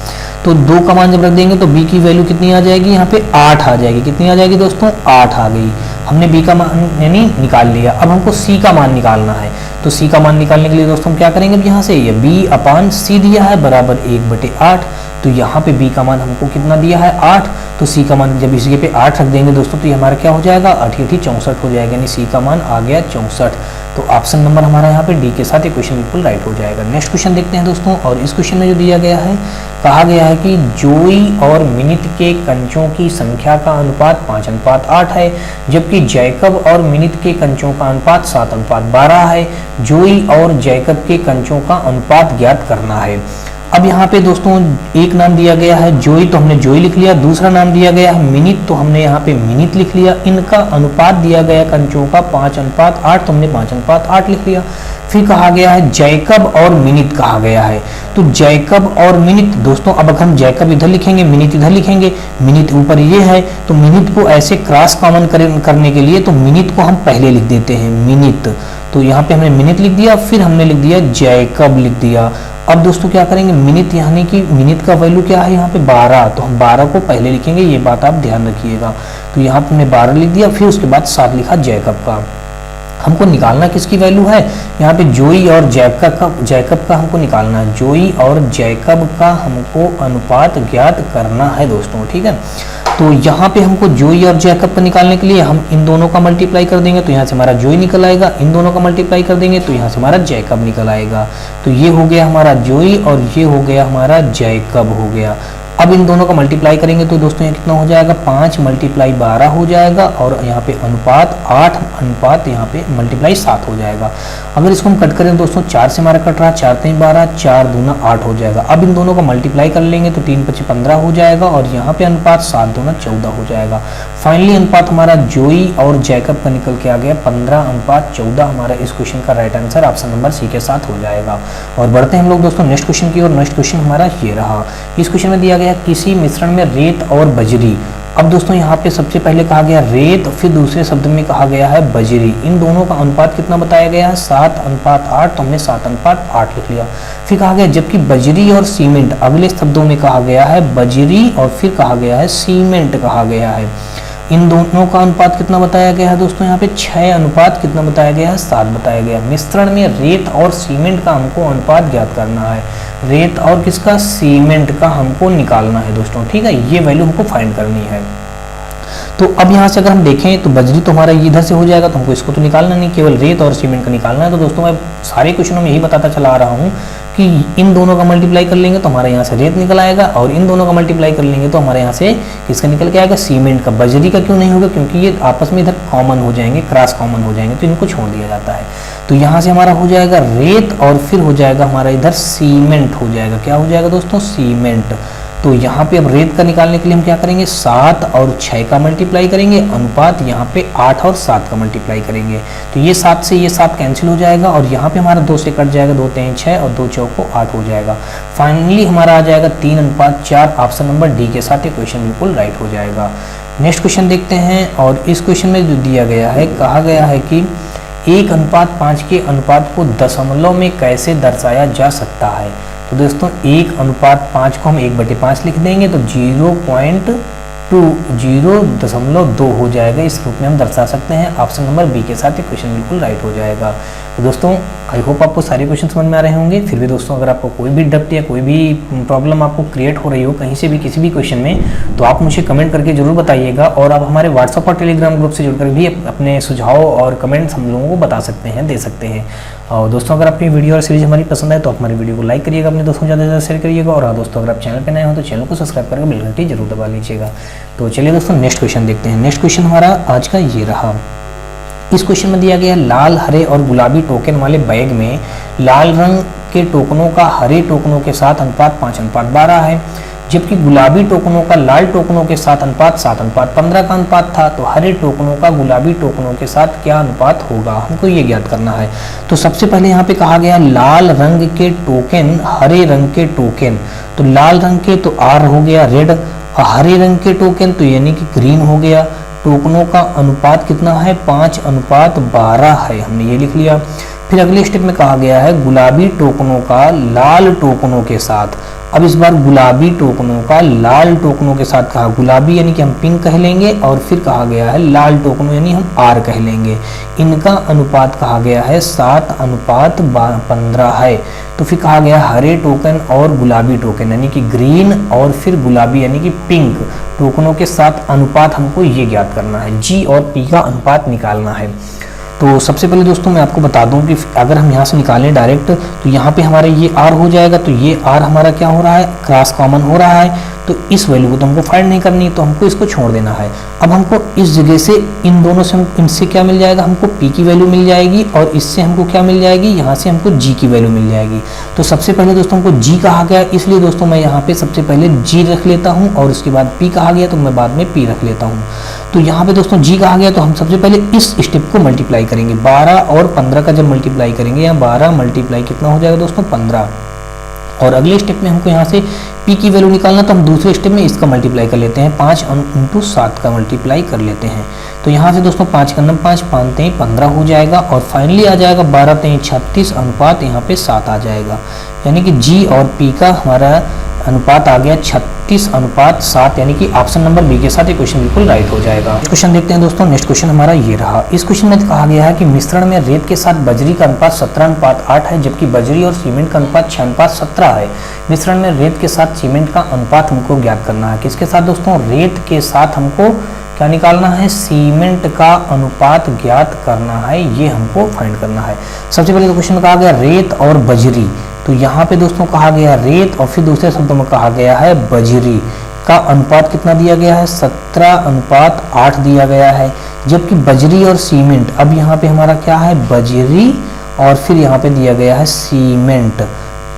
तो 2 का मान जब रख देंगे तो b की वैल्यू कितनी आ जाएगी, यहाँ पे 8 आ जाएगी। कितनी आ जाएगी दोस्तों, 8 आ गई। हमने b का मान यानी निकाल लिया। अब हमको c का मान निकालना है, तो c का मान निकालने के लिए दोस्तों हम क्या करेंगे, यहाँ से ये b/c दिया है बराबर 1/8, तो यहाँ पे b का मान हमको कितना दिया है 8, तो c का मान जब इसी पे 8 रख देंगे दोस्तों तो ये हमारा क्या हो जाएगा, 8 × 8 = 64 हो जाएगा, यानी c का मान आ गया 64। तो ऑप्शन नंबर हमारा यहाँ पे डी के साथ ये क्वेश्चन बिल्कुल राइट हो जाएगा। नेक्स्ट क्वेश्चन देखते हैं दोस्तों, और इस क्वेश्चन में जो दिया गया है, कहा गया है कि जोई और मिनित के कंचों की संख्या का अनुपात 5:8 है, जबकि जैकब और मिनित के कंचों का अनुपात 7:12 है। जोई और जैकब के कंचों का अनुपात ज्ञात करना है। अब यहाँ पे दोस्तों एक नाम दिया गया है जोई, तो हमने जोई लिख लिया। दूसरा नाम दिया गया है मिनित, तो हमने यहाँ पे मिनित लिख लिया। इनका अनुपात दिया गया कंचों का 5:8, तो हमने 5:8 लिख लिया। फिर कहा गया है जैकब और मिनित कहा गया है, तो जैकब और मिनित दोस्तों, अब अगर हम जैकब इधर लिखेंगे, मिनित इधर लिखेंगे, मिनित ऊपर ये है, तो मिनित को ऐसे क्रॉस कॉमन करने के लिए तो मिनित को हम पहले लिख देते हैं मिनित, तो यहाँ पे हमने मिनित लिख दिया, फिर हमने लिख दिया जैकब लिख दिया। अब दोस्तों क्या करेंगे, मिनित यानी कि मिनित का वैल्यू क्या है यहाँ पे 12, तो हम 12 को पहले लिखेंगे, ये बात आप ध्यान रखिएगा। तो यहाँ पे हमने 12 लिख दिया, फिर उसके बाद 7 लिखा जैकब का। हमको निकालना किसकी वैल्यू है, यहाँ पे जोई और जैकब का हमको निकालना है। जोई और जैकब का हमको अनुपात ज्ञात करना है दोस्तों, ठीक है। तो यहाँ पे हमको जोई और जैकब का निकालने के लिए हम इन दोनों का मल्टीप्लाई कर देंगे, तो यहाँ से हमारा जोई निकल आएगा। इन दोनों का मल्टीप्लाई कर देंगे तो यहाँ से हमारा जैकब निकल आएगा। तो ये हो गया हमारा जोई और ये हो गया हमारा जैकब हो गया। अब इन दोनों का मल्टीप्लाई करेंगे तो दोस्तों ये कितना हो जाएगा, 5 × 12 हो जाएगा, और यहाँ पे अनुपात 8 अनुपात यहाँ पे मल्टीप्लाई 7 हो जाएगा। अगर इसको हम कट करें दोस्तों, 4 से हमारा कट रहा, 4 × 3 = 12, 4 दूना 8 हो जाएगा। अब इन दोनों का मल्टीप्लाई कर लेंगे तो 3 × 5 = 15 हो जाएगा, और यहाँ पे अनुपात 7 दूना 14 हो जाएगा। फाइनली अनुपात हमारा जोई और जैकब का निकल के आ गया 15:14। हमारा इस क्वेश्चन का right answer option number C के साथ हो जाएगा। और बढ़ते हैं हम लोग दोस्तों नेक्स्ट क्वेश्चन की ओर। नेक्स्ट क्वेश्चन हमारा ये रहा। इस क्वेश्चन में दिया गया किसी मिश्रण में रेत और बजरी। अब दोस्तों यहाँ पे सबसे पहले कहा गया रेत, फिर दूसरे शब्द में कहा गया है बजरी। इन दोनों का अनुपात कितना बताया गया है, 7:8, तो हमने 7:8 लिख लिया। फिर कहा गया जबकि बजरी और सीमेंट, अगले शब्दों में कहा गया है बजरी और फिर कहा गया है सीमेंट कहा गया है। इन दोनों का अनुपात कितना बताया गया है दोस्तों, यहाँ पे 6 अनुपात कितना बताया गया है, 7 बताया गया। मिश्रण में रेत और सीमेंट का हमको अनुपात ज्ञात करना है। रेत और किसका, सीमेंट का हमको निकालना है दोस्तों, ठीक है। ये वैल्यू हमको फाइंड करनी है। तो अब यहाँ से अगर हम देखें तो बजरी तो हमारा इधर से हो जाएगा, तो हमको इसको तो निकालना नहीं, केवल रेत और सीमेंट का निकालना है। तो दोस्तों मैं सारे क्वेश्चनों में यही बताता चला आ रहा हूँ कि इन दोनों का मल्टीप्लाई कर लेंगे तो हमारे यहाँ से रेत निकल आएगा, और इन दोनों का मल्टीप्लाई कर लेंगे तो हमारे यहाँ से किसका निकल के आएगा, सीमेंट का। बजरी का क्यों नहीं होगा, क्योंकि ये आपस में इधर कॉमन हो जाएंगे, क्रॉस कॉमन हो जाएंगे, तो इनको छोड़ दिया जाता है। तो यहाँ से हमारा हो जाएगा रेत और फिर हो जाएगा हमारा इधर सीमेंट हो जाएगा। क्या हो जाएगा दोस्तों, सीमेंट। तो यहाँ पे अब रेत का निकालने के लिए हम क्या करेंगे, 7 और 6 का मल्टीप्लाई करेंगे, अनुपात यहाँ पे 8 और 7 का मल्टीप्लाई करेंगे। तो ये 7 से ये 7 कैंसिल हो जाएगा, और यहाँ पे हमारा 2 से कट जाएगा, 2 × 3 = 6 और 2 × 4 = 8 हो जाएगा। फाइनली हमारा आ जाएगा 3:4। ऑप्शन नंबर डी के साथ ये क्वेश्चन बिल्कुल राइट हो जाएगा। नेक्स्ट क्वेश्चन देखते हैं, और इस क्वेश्चन में जो दिया गया है, कहा गया है कि 1:5 के अनुपात को दशमलव में कैसे दर्शाया जा सकता है। तो दोस्तों 1:5 को हम 1/5 लिख देंगे तो 0.2 हो जाएगा। इस रूप में हम दर्शा सकते हैं। ऑप्शन नंबर बी के साथ ये क्वेश्चन बिल्कुल राइट हो जाएगा। तो दोस्तों आई होप आपको सारे क्वेश्चन समझ में आ रहे होंगे। फिर भी दोस्तों अगर आपको कोई भी डाउट या कोई भी प्रॉब्लम आपको क्रिएट हो रही हो कहीं से भी किसी भी क्वेश्चन में, तो आप मुझे कमेंट करके जरूर बताइएगा, और आप हमारे व्हाट्सअप और टेलीग्राम ग्रुप से जुड़कर भी अपने सुझाव और कमेंट्स हम लोगों को बता सकते हैं, दे सकते हैं। और दोस्तों अगर आपको वीडियो और सीरीज हमारी पसंद आए तो आप हमारी वीडियो को लाइक करिएगा, अपने दोस्तों को ज़्यादा से ज़्यादा शेयर करिएगा, और दोस्तों अगर आप चैनल पर नए हो तो चैनल को सब्सक्राइब करके बेल घंटी जरूर दबा लीजिएगा। तो चलिए दोस्तों नेक्स्ट क्वेश्चन देखते हैं। नेक्स्ट क्वेश्चन हमारा आज का ये रहा। इस क्वेश्चन में दिया गया लाल, हरे और गुलाबी टोकन वाले बैग में लाल रंग के टोकनों का हरे टोकनों के साथ अनुपात 5:12 है, जबकि गुलाबी टोकनों का लाल टोकनों के साथ अनुपात 7:15 का अनुपात था। तो हरे टोकनों का गुलाबी टोकनों के साथ क्या अनुपात होगा, हमको ये ज्ञात करना है। तो सबसे पहले यहाँ पे कहा गया लाल रंग के टोकन हरे रंग के टोकन, तो लाल रंग के तो R हो गया रेड, और हरे रंग के टोकन तो यानी कि ग्रीन हो गया। टोकनों का अनुपात कितना है, 5:12 है, हमने ये लिख लिया। फिर अगले स्टेप में कहा गया है गुलाबी टोकनों का लाल टोकनों के साथ। अब इस बार गुलाबी टोकनों का लाल टोकनों के साथ कहा, गुलाबी यानी कि हम पिंक कह लेंगे, और फिर कहा गया है लाल टोकनों यानी हम R कह लेंगे। इनका अनुपात कहा गया है 7:15 है। तो फिर कहा गया हरे टोकन और गुलाबी टोकन यानी कि ग्रीन और फिर गुलाबी यानी कि पिंक टोकनों के साथ अनुपात हमको ये ज्ञात करना है, G और P का अनुपात निकालना है। तो सबसे पहले दोस्तों मैं आपको बता दूं कि अगर हम यहाँ से निकालें डायरेक्ट तो यहाँ पे हमारा ये R हो जाएगा, तो ये R हमारा क्या हो रहा है, क्रॉस कॉमन हो रहा है। तो इस वैल्यू को तो हमको फाइंड नहीं करनी, तो हमको इसको छोड़ देना है। अब हमको इस जगह से इन दोनों से इनसे क्या मिल जाएगा, हमको P की वैल्यू मिल जाएगी, और इससे हमको क्या मिल जाएगी, यहाँ से हमको G की वैल्यू मिल जाएगी। तो सबसे पहले दोस्तों हमको G कहा गया, इसलिए दोस्तों मैं यहाँ पे सबसे पहले G रख लेता हूँ, और उसके बाद P कहा गया तो मैं बाद में P रख लेता हूँ। तो यहाँ पे दोस्तों G कहा गया, तो हम सबसे पहले इस स्टेप को मल्टीप्लाई करेंगे। 12 और 15 का जब मल्टीप्लाई करेंगे, यहाँ 12 मल्टीप्लाई कितना हो जाएगा दोस्तों, 15। और अगले स्टेप में हमको यहाँ से P की वैल्यू निकालना, तो हम दूसरे स्टेप में इसका मल्टीप्लाई कर लेते हैं, 5 × 7 का मल्टीप्लाई कर लेते हैं। तो यहाँ से दोस्तों 5 का 5 5 3 15 हो जाएगा, और फाइनली आ जाएगा 12 3 36, अनुपात यहाँ पे 7 आ जाएगा। यानी कि G और P का हमारा अनुपात आ गया 36:7, यानी कि ऑप्शन नंबर बी के साथ ये क्वेश्चन बिल्कुल राइट हो जाएगा। क्वेश्चन देखते हैं दोस्तों, नेक्स्ट क्वेश्चन हमारा ये रहा। इस क्वेश्चन में कहा गया है कि मिश्रण में रेत के साथ बजरी का अनुपात 17:8 है, जबकि बजरी और सीमेंट का अनुपात 6:17 है। मिश्रण में रेत के साथ सीमेंट का अनुपात हमको ज्ञात करना है। किसके साथ दोस्तों, रेत के साथ हमको क्या निकालना है, सीमेंट का अनुपात ज्ञात करना है, ये हमको फाइंड करना है। सबसे पहले तो क्वेश्चन में कहा गया रेत और बजरी, तो यहाँ पे दोस्तों कहा गया रेत और फिर दूसरे शब्दों में कहा गया है बजरी का अनुपात कितना दिया गया है, 17:8 दिया गया है। जबकि बजरी और सीमेंट, अब यहाँ पे हमारा क्या है, बजरी और फिर यहाँ पे दिया गया है सीमेंट,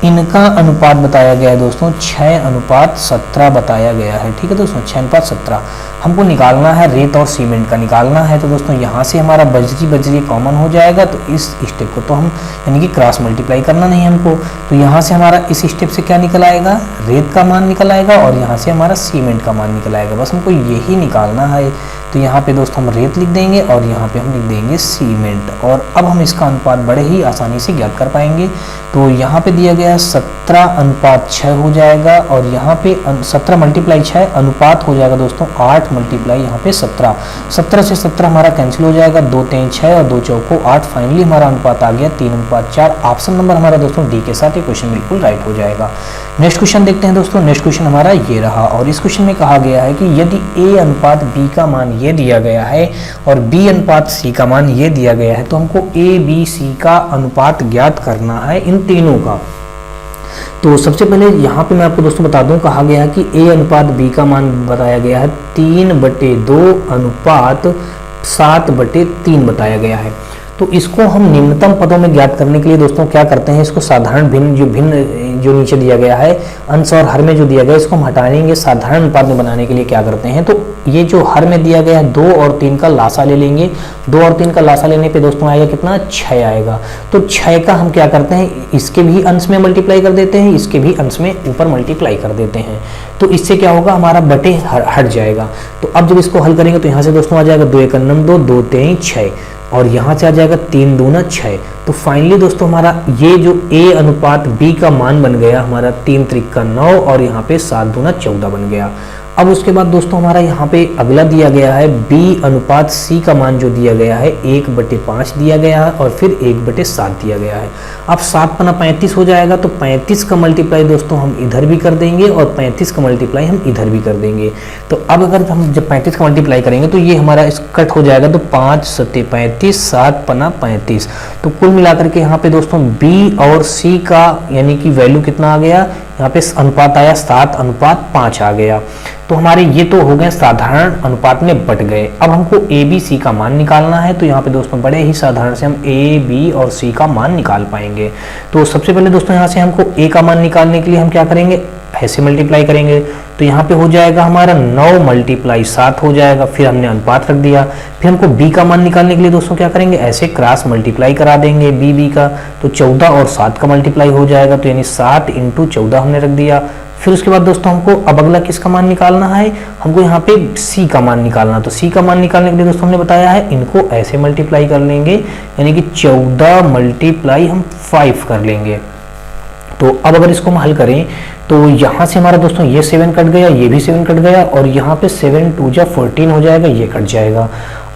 इनका अनुपात बताया गया है दोस्तों 6:17 बताया गया है। ठीक है दोस्तों, 6:17 हमको निकालना है, रेत और सीमेंट का निकालना है। तो दोस्तों यहाँ से हमारा बजरी बजरी कॉमन हो जाएगा, तो इस स्टेप को तो हम यानी कि क्रॉस मल्टीप्लाई करना नहीं हमको, तो यहाँ से हमारा इस स्टेप से क्या निकल आएगा, रेत का मान निकल आएगा, और यहाँ से हमारा सीमेंट का मान निकल आएगा। बस हमको यही निकालना है। तो यहाँ पे दोस्तों हम रेत लिख देंगे और यहाँ पे हम लिख देंगे सीमेंट, और अब हम इसका अनुपात बड़े ही आसानी से ज्ञात कर पाएंगे। तो यहाँ पे दिया गया 17:6 हो जाएगा, और यहाँ पे 17 × 6 अनुपात हो जाएगा दोस्तों 8 × यहाँ पे 17। 17 से 17 हमारा कैंसिल हो जाएगा, 2 3 6 और 2 4 8। फाइनली हमारा अनुपात आ गया 3:4। ऑप्शन नंबर हमारा दोस्तों डी के साथ ये क्वेश्चन बिल्कुल राइट हो जाएगा। नेक्स्ट क्वेश्चन देखते हैं दोस्तों। नेक्स्ट क्वेश्चन हमारा ये रहा, और इस क्वेश्चन में कहा गया है कि यदि A अनुपात B का मान ये दिया गया है और B अनुपात C का मान ये दिया गया है, तो हमको A B C का अनुपात ज्ञात करना है इन तीनों का। तो सबसे पहले यहाँ पे मैं आपको दोस्तों बता दूं, कहा गया है कि A अनुपात B का मान बताया गया है 3/2 अनुपात 7/3 बताया गया है। तो इसको हम निम्नतम पदों में ज्ञात करने के लिए दोस्तों क्या करते हैं, इसको साधारण भिन्न जो नीचे दिया गया है अंश और हर में जो दिया गया है, इसको हम हटाएंगे, साधारण अनुपात में बनाने के लिए क्या करते हैं, तो ये जो हर में दिया गया है 2 और 3 का लासा ले लेंगे। 2 और 3 का लासा लेने पे दोस्तों आएगा कितना, 6 आएगा। तो 6 का हम क्या करते हैं, इसके भी अंश में मल्टीप्लाई कर देते हैं, इसके भी अंश में ऊपर मल्टीप्लाई कर देते हैं। तो इससे क्या होगा, हमारा बटे हट जाएगा। तो अब जब इसको हल करेंगे तो यहाँ से दोस्तों आ जाएगा 2 × 1 = 2, 2 3 6, और यहाँ से आ जाएगा 3 दूना 6। तो फाइनली दोस्तों हमारा ये जो A अनुपात B का मान बन गया हमारा 3 × 9, और यहाँ पे 7 दूना 14 बन गया। अब उसके बाद दोस्तों हमारा यहाँ पे अगला दिया गया है B अनुपात C का मान जो दिया गया है 1/5 दिया गया है, और फिर 1/7 दिया गया है। अब 7 × 35 हो जाएगा, तो 35 का मल्टीप्लाई दोस्तों हम इधर भी कर देंगे और 35 का मल्टीप्लाई हम इधर भी कर देंगे। तो अब अगर हम जब 35 का मल्टीप्लाई करेंगे तो ये हमारा कट हो जाएगा, तो 5 × 7 = 35, 7 × 35। तो कुल मिलाकर के यहाँ पे दोस्तों B और C का यानी कि वैल्यू कितना आ गया, यहाँ पे अनुपात आया 7:5 आ गया। तो हमारे ये तो हो गए साधारण अनुपात में बट गए। अब हमको A B C का मान निकालना है, तो यहाँ पे दोस्तों बड़े ही साधारण से हम A B और C का मान निकाल पाएंगे। तो सबसे पहले दोस्तों यहाँ से हमको A का मान निकालने के लिए हम क्या करेंगे, ऐसे मल्टीप्लाई करेंगे तो यहाँ पे हो जाएगा हमारा 9 मल्टीप्लाई 7 हो जाएगा। फिर हमने अनुपात रख दिया। फिर हमको b का मान निकालने के लिए दोस्तों क्या करेंगे, ऐसे क्रॉस मल्टीप्लाई करा देंगे b का, तो 14 और 7 का मल्टीप्लाई हो जाएगा, तो यानी 7 × 14 हमने रख दिया। फिर उसके बाद दोस्तों हमको अब अगला किसका मान निकालना है, हमको यहाँ पे c का मान निकालना। तो c का मान निकालने के लिए दोस्तों हमने बताया है इनको ऐसे मल्टीप्लाई कर लेंगे, यानी कि 14 मल्टीप्लाई हम 5 कर लेंगे। तो अब अगर इसको हम हल करें तो यहाँ से हमारा दोस्तों ये 7 कट गया, ये भी 7 कट गया, और यहाँ पे 7 × 2 = 14 हो जाएगा, ये कट जाएगा।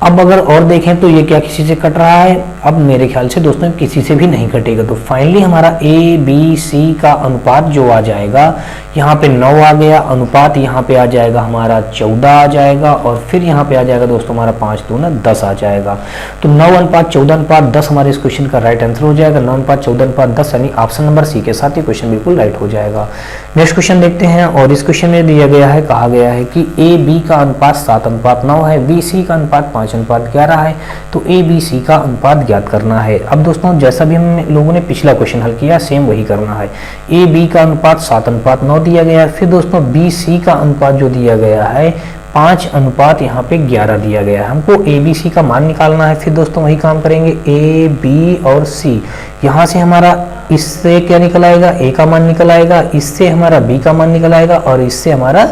अब अगर और देखें तो ये क्या किसी से कट रहा है, अब मेरे ख्याल से दोस्तों किसी से भी नहीं कटेगा। तो फाइनली हमारा ए बी सी का अनुपात जो आ जाएगा, यहाँ पे 9 आ गया, अनुपात यहाँ पे आ जाएगा हमारा 14 आ जाएगा, और फिर यहाँ पे आ जाएगा दोस्तों हमारा 5 × 2 = 10 आ जाएगा। तो 9:14:10 हमारे इस क्वेश्चन का राइट आंसर हो जाएगा। 9:14:10 यानी ऑप्शन नंबर सी के साथ ये क्वेश्चन बिल्कुल राइट हो जाएगा। नेक्स्ट क्वेश्चन देखते हैं, और इस क्वेश्चन में दिया गया है, कहा गया है कि ए बी का अनुपात 7:9 है, बी सी का अनुपात 5:11 है, तो ए बी सी का अनुपात ज्ञात करना है। अब दोस्तों जैसा भी हम लोगों ने पिछला क्वेश्चन हल किया सेम वही करना है। ए बी का अनुपात 7:9 दिया गया है, फिर दोस्तों बी सी का अनुपात जो दिया गया है 5 यहाँ पे 11 दिया गया है। हमको ए बी सी का मान निकालना है। फिर दोस्तों वही काम करेंगे, ए बी और सी, यहाँ से हमारा इससे क्या निकल आएगा, ए का मान निकल आएगा, इससे हमारा बी का मान निकल आएगा, और इससे हमारा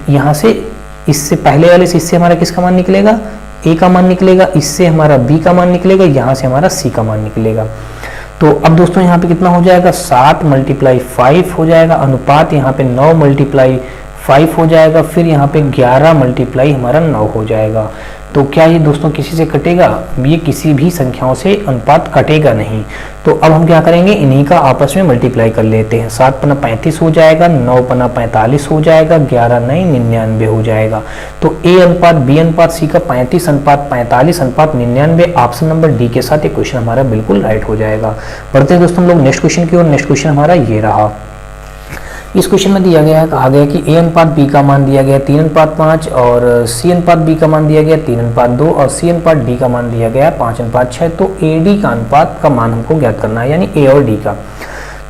यहाँ से इससे पहले वाले से इससे हमारा किसका मान निकलेगा, ए का मान निकलेगा, इससे हमारा बी का मान निकलेगा, यहाँ से हमारा सी का मान निकलेगा। तो अब दोस्तों यहाँ पे कितना हो जाएगा, 7 × 5 हो जाएगा, अनुपात यहाँ पे 9 × 5 हो जाएगा, फिर यहाँ पे 11 × हमारा 9 हो जाएगा। तो क्या ये दोस्तों किसी से कटेगा, ये किसी भी संख्याओं से अनुपात कटेगा नहीं। तो अब हम क्या करेंगे, इन्हीं का आपस में मल्टीप्लाई कर लेते हैं। 7 × 35 हो जाएगा, 9 × 45 हो जाएगा, 11 × 9 = 99 हो जाएगा। तो ए अनुपात बी अनुपात सी का 35:45:99 ऑप्शन नंबर डी के साथ ये क्वेश्चन हमारा बिल्कुल राइट हो जाएगा। बढ़ते हैं दोस्तों हम लोग नेक्स्ट क्वेश्चन की ओर। नेक्स्ट क्वेश्चन हमारा ये रहा। इस क्वेश्चन में दिया गया है, कहा गया कि ए अनुपात बी का मान दिया गया 3:5 और सी अनुपात बी का मान दिया गया 3:2 और सी अनुपात डी का मान दिया गया 5:6। तो ए डी का अनुपात का मान हमको ज्ञात करना है, यानी ए और डी का।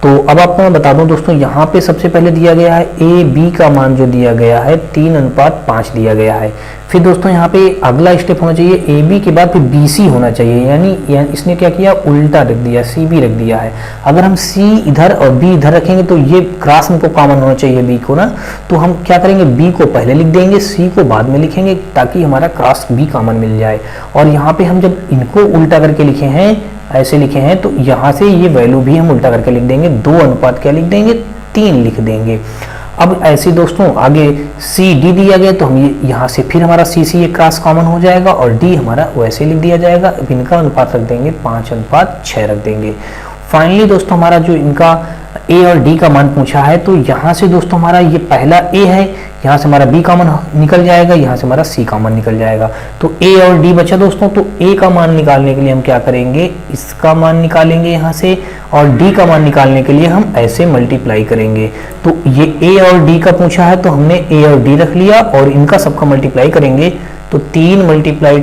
तो अब आपको मैं बता दूं दोस्तों, यहाँ पे सबसे पहले दिया गया है ए बी का मान जो दिया गया है 3:5 दिया गया है। फिर दोस्तों यहाँ पे अगला स्टेप होना चाहिए, ए बी के बाद फिर बी सी होना चाहिए, यानी इसने क्या किया, उल्टा रख दिया, सी बी रख दिया है। अगर हम सी इधर और बी इधर रखेंगे तो ये क्रॉस हमको कॉमन होना चाहिए बी को ना, तो हम क्या करेंगे, बी को पहले लिख देंगे, सी को बाद में लिखेंगे, ताकि हमारा क्रॉस बी कॉमन मिल जाए। और यहाँ पे हम जब इनको उल्टा करके लिखे हैं, ऐसे लिखे हैं, तो यहाँ से ये वैल्यू भी हम उल्टा करके लिख देंगे, 2 अनुपात क्या लिख देंगे, 3 लिख देंगे। अब ऐसे दोस्तों आगे सी डी दिया गया, तो हम यहाँ से फिर हमारा सी सी ये क्रॉस कॉमन हो जाएगा, और डी हमारा वैसे लिख दिया जाएगा। अब इनका अनुपात रख देंगे 5:6 रख देंगे। फाइनली दोस्तों हमारा जो इनका ए और डी का मान पूछा है, तो यहाँ से दोस्तों हमारा ये पहला ए है, यहाँ से हमारा बी कॉमन निकल जाएगा, यहाँ से हमारा सी कॉमन निकल जाएगा। तो ए और डी बचा दोस्तों। तो ए का मान निकालने के लिए हम क्या करेंगे, इसका मान निकालेंगे यहाँ से, और डी का मान निकालने के लिए हम ऐसे मल्टीप्लाई करेंगे। तो ये ए और डी का पूछा है, तो हमने ए और डी रख लिया, और इनका सबका मल्टीप्लाई करेंगे, तो 3 ×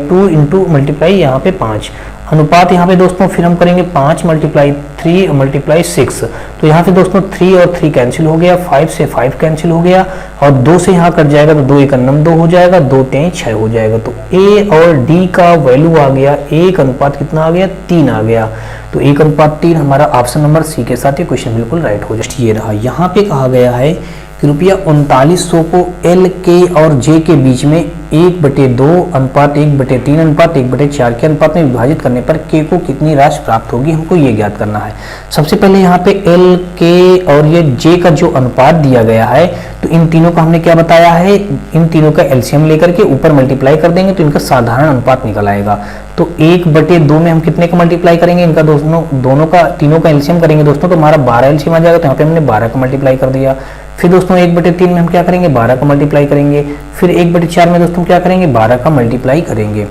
2 × मल्टीप्लाई यहाँ पे 5 अनुपात यहाँ पे दोस्तों फिर हम करेंगे 5 × 3 × 6। तो यहाँ पे दोस्तों 3 और 3 कैंसिल हो गया, 5 से 5 कैंसिल हो गया, और 2 से यहाँ कट जाएगा, तो 2 × 1 = 2 हो जाएगा, 2 × 3 = 6 हो जाएगा। तो ए और डी का वैल्यू आ गया, एक अनुपात कितना आ गया, 3 आ गया। तो 1:3 हमारा ऑप्शन नंबर सी के साथ ये क्वेश्चन बिल्कुल राइट हो जाए। ये रहा, यहाँ पे कहा गया है कि ₹3900 को एल के और जे के बीच में 1/2 अनुपात 1/3 अनुपात 1/4 के अनुपात में विभाजित करने पर के को कितनी राशि प्राप्त होगी, हमको ये ज्ञात करना है। सबसे पहले यहाँ पे एल के और ये जे का जो अनुपात दिया गया है, तो इन तीनों का हमने क्या बताया है, इन तीनों का एलसीएम लेकर के ऊपर मल्टीप्लाई कर देंगे, तो इनका साधारण अनुपात निकल आएगा। तो 1/2 में हम कितने का मल्टीप्लाई करेंगे, इनका दोनों का तीनों का एलसीएम करेंगे दोस्तों, तो हमारा 12 एलसीएम आ जाएगा। तो यहाँ पे हमने 12 का मल्टीप्लाई कर दिया। फिर दोस्तों 1/3 में हम क्या करेंगे, 12 का मल्टीप्लाई करेंगे। फिर 1/4 में दोस्तों क्या करेंगे, 12 का मल्टीप्लाई करेंगे।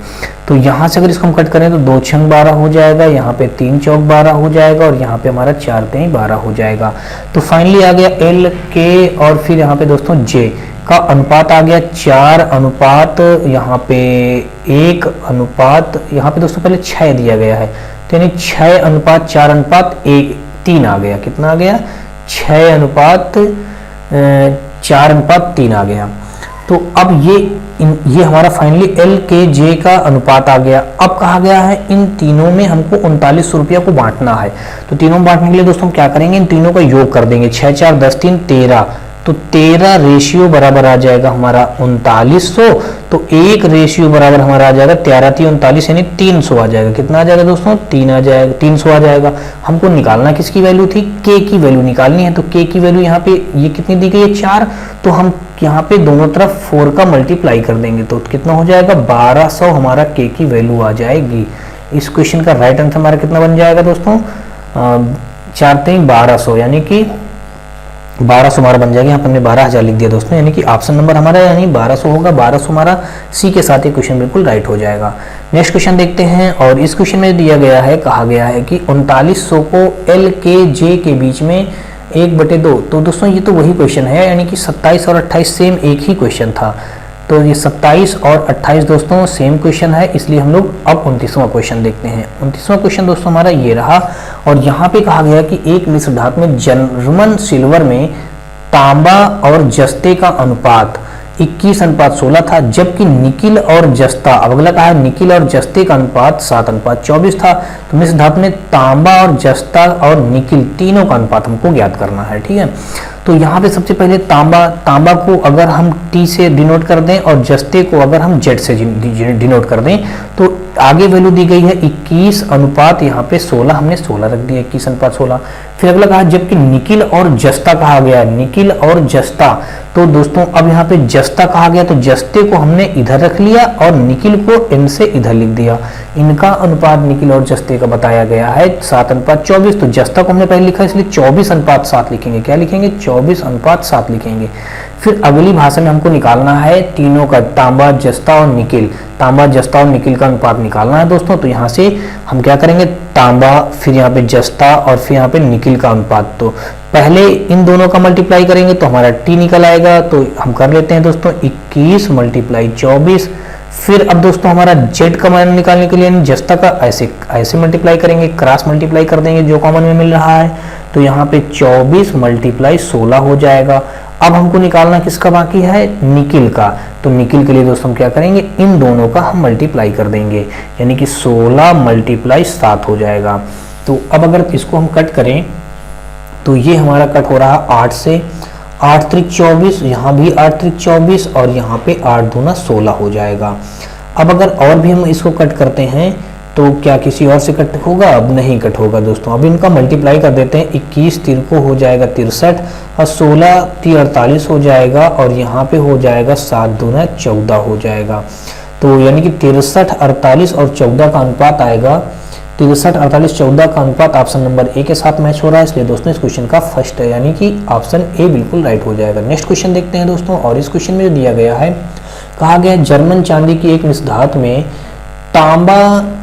तो यहाँ से अगर इसको हम कट करें तो 2 × 6 = 12 हो जाएगा, यहाँ पे 3 × 4 = 12 हो जाएगा, और यहाँ पे हमारा 4 × 3 = 12 हो जाएगा। तो फाइनली आ गया एल के, और फिर यहाँ पे दोस्तों जे का अनुपात आ गया 4 अनुपात यहाँ पे 1 अनुपात, यहाँ पे दोस्तों पहले 6 दिया गया है, तो यानी 6 अनुपात 4 अनुपात 1 3 आ गया। कितना आ गया, 6 अनुपात 4:3 आ गया। तो अब ये हमारा फाइनली एल के जे का अनुपात आ गया। अब कहा गया है इन तीनों में हमको 3900 रुपया को बांटना है। तो तीनों बांटने के लिए दोस्तों हम क्या करेंगे, इन तीनों का योग कर देंगे। 6 4 10 3 13, तो 13 रेशियो बराबर आ जाएगा हमारा 3900। तो एक रेशियो बराबर हमारा आ जाएगा 13 3 39 यानी 300 आ जाएगा। कितना आ जाएगा दोस्तों, 3 आ जाएगा, 300 आ जाएगा। हमको निकालना किसकी वैल्यू थी, के की वैल्यू निकालनी है। तो के की वैल्यू यहाँ पे ये कितनी दी गई है, 4। तो हम यहाँ पे दोनों तरफ 4 का मल्टीप्लाई कर देंगे तो कितना हो जाएगा, 1200 हमारा के की वैल्यू आ जाएगी। इस क्वेश्चन का राइट आंसर हमारा कितना बन जाएगा दोस्तों, 4 3 1200 यानी कि 1200 हमारा बन जाएगा। यहाँ पर हमने 12000 लिख दिया दोस्तों, यानी कि ऑप्शन नंबर हमारा यानी 1200 होगा। 1200 हमारा सी के साथ ये क्वेश्चन बिल्कुल राइट हो जाएगा। नेक्स्ट क्वेश्चन देखते हैं, और इस क्वेश्चन में दिया गया है, कहा गया है कि 3900 को एल के जे के बीच में 1/2। तो दोस्तों ये तो वही क्वेश्चन है, यानी कि 27 और 28 सेम एक ही क्वेश्चन था। तो ये 27 और 28 दोस्तों सेम क्वेश्चन है, इसलिए हम लोग अब 29वां क्वेश्चन देखते हैं। 29वां क्वेश्चन दोस्तों हमारा ये रहा, और यहाँ पे कहा गया कि एक मिश्र धातु में जर्मन सिल्वर में तांबा और जस्ते का अनुपात 21:16 था, जबकि निकिल और जस्ता, अब अगला कहा है निकिल और जस्ते का अनुपात 7:24 था। तो मिश्र धातु में तांबा और जस्ता और निकिल तीनों का अनुपात हमको ज्ञात करना है। ठीक है, तो यहाँ पे सबसे पहले तांबा को अगर हम टी से डिनोट कर दें और जस्ते को अगर हम जेड से डिनोट कर दें, तो आगे वैल्यू दी गई है 21 अनुपात यहाँ पे 16, हमने 16 रख दिया, 21:16। फिर अगला कहा जबकि निकिल और जस्ता कहा गया, निकिल और जस्ता। तो दोस्तों अब यहाँ पे जस्ता कहा गया, तो जस्ते को हमने इधर रख लिया और निकिल को इनसे इधर लिख दिया। इनका अनुपात निकिल और जस्ते का बताया गया है 7:24। तो जस्ता को हमने पहले लिखा, इसलिए 24:7 लिखेंगे। क्या लिखेंगे, 24:7 लिखेंगे। फिर अगली भाषा में हमको निकालना है तीनों का, तांबा जस्ता और निकिल, तांबा जस्ता और निकिल का अनुपात निकालना है दोस्तों। तो यहाँ से हम क्या करेंगे, तांबा, फिर यहाँ पे जस्ता और फिर यहाँ पे निकिल का अनुपात। तो पहले इन दोनों का मल्टीप्लाई करेंगे तो हमारा टी निकल आएगा। तो हम कर लेते हैं दोस्तों 21 × 24। फिर अब दोस्तों हमारा जेड का मान निकालने के लिए जस्ता का ऐसे मल्टीप्लाई करेंगे, क्रॉस मल्टीप्लाई कर देंगे जो कॉमन में मिल रहा है। तो यहाँ पे 24 × 16 हो जाएगा। अब हमको निकालना किसका बाकी है, निकिल का। तो निकिल के लिए दोस्तों हम क्या करेंगे, इन दोनों का हम मल्टीप्लाई कर देंगे, यानी कि 16 × 7 हो जाएगा। तो अब अगर इसको हम कट करें तो ये हमारा कट हो रहा है 8 से, 8 3 24, यहाँ भी 8 3 24 और यहाँ पे 8 दूना 16 हो जाएगा। अब अगर और भी हम इसको कट करते हैं तो क्या किसी और से कट होगा, अब नहीं कट होगा दोस्तों। अब इनका मल्टीप्लाई कर देते हैं, 21 3 को हो जाएगा 63 और 16 3 48 हो जाएगा, और यहाँ पे हो जाएगा 7 दूना 14 हो जाएगा। तो यानी कि 63 48 और 14 का अनुपात आएगा, 63 48 14 का अनुपात ऑप्शन नंबर ए के साथ मैच हो रहा है, इसलिए दोस्तों इस क्वेश्चन का फर्स्ट है, यानी कि ऑप्शन ए बिल्कुल राइट हो जाएगा। नेक्स्ट क्वेश्चन देखते हैं दोस्तों, और इस क्वेश्चन में जो दिया गया है, कहा गया जर्मन चांदी की एक मिश्र धातु में तांबा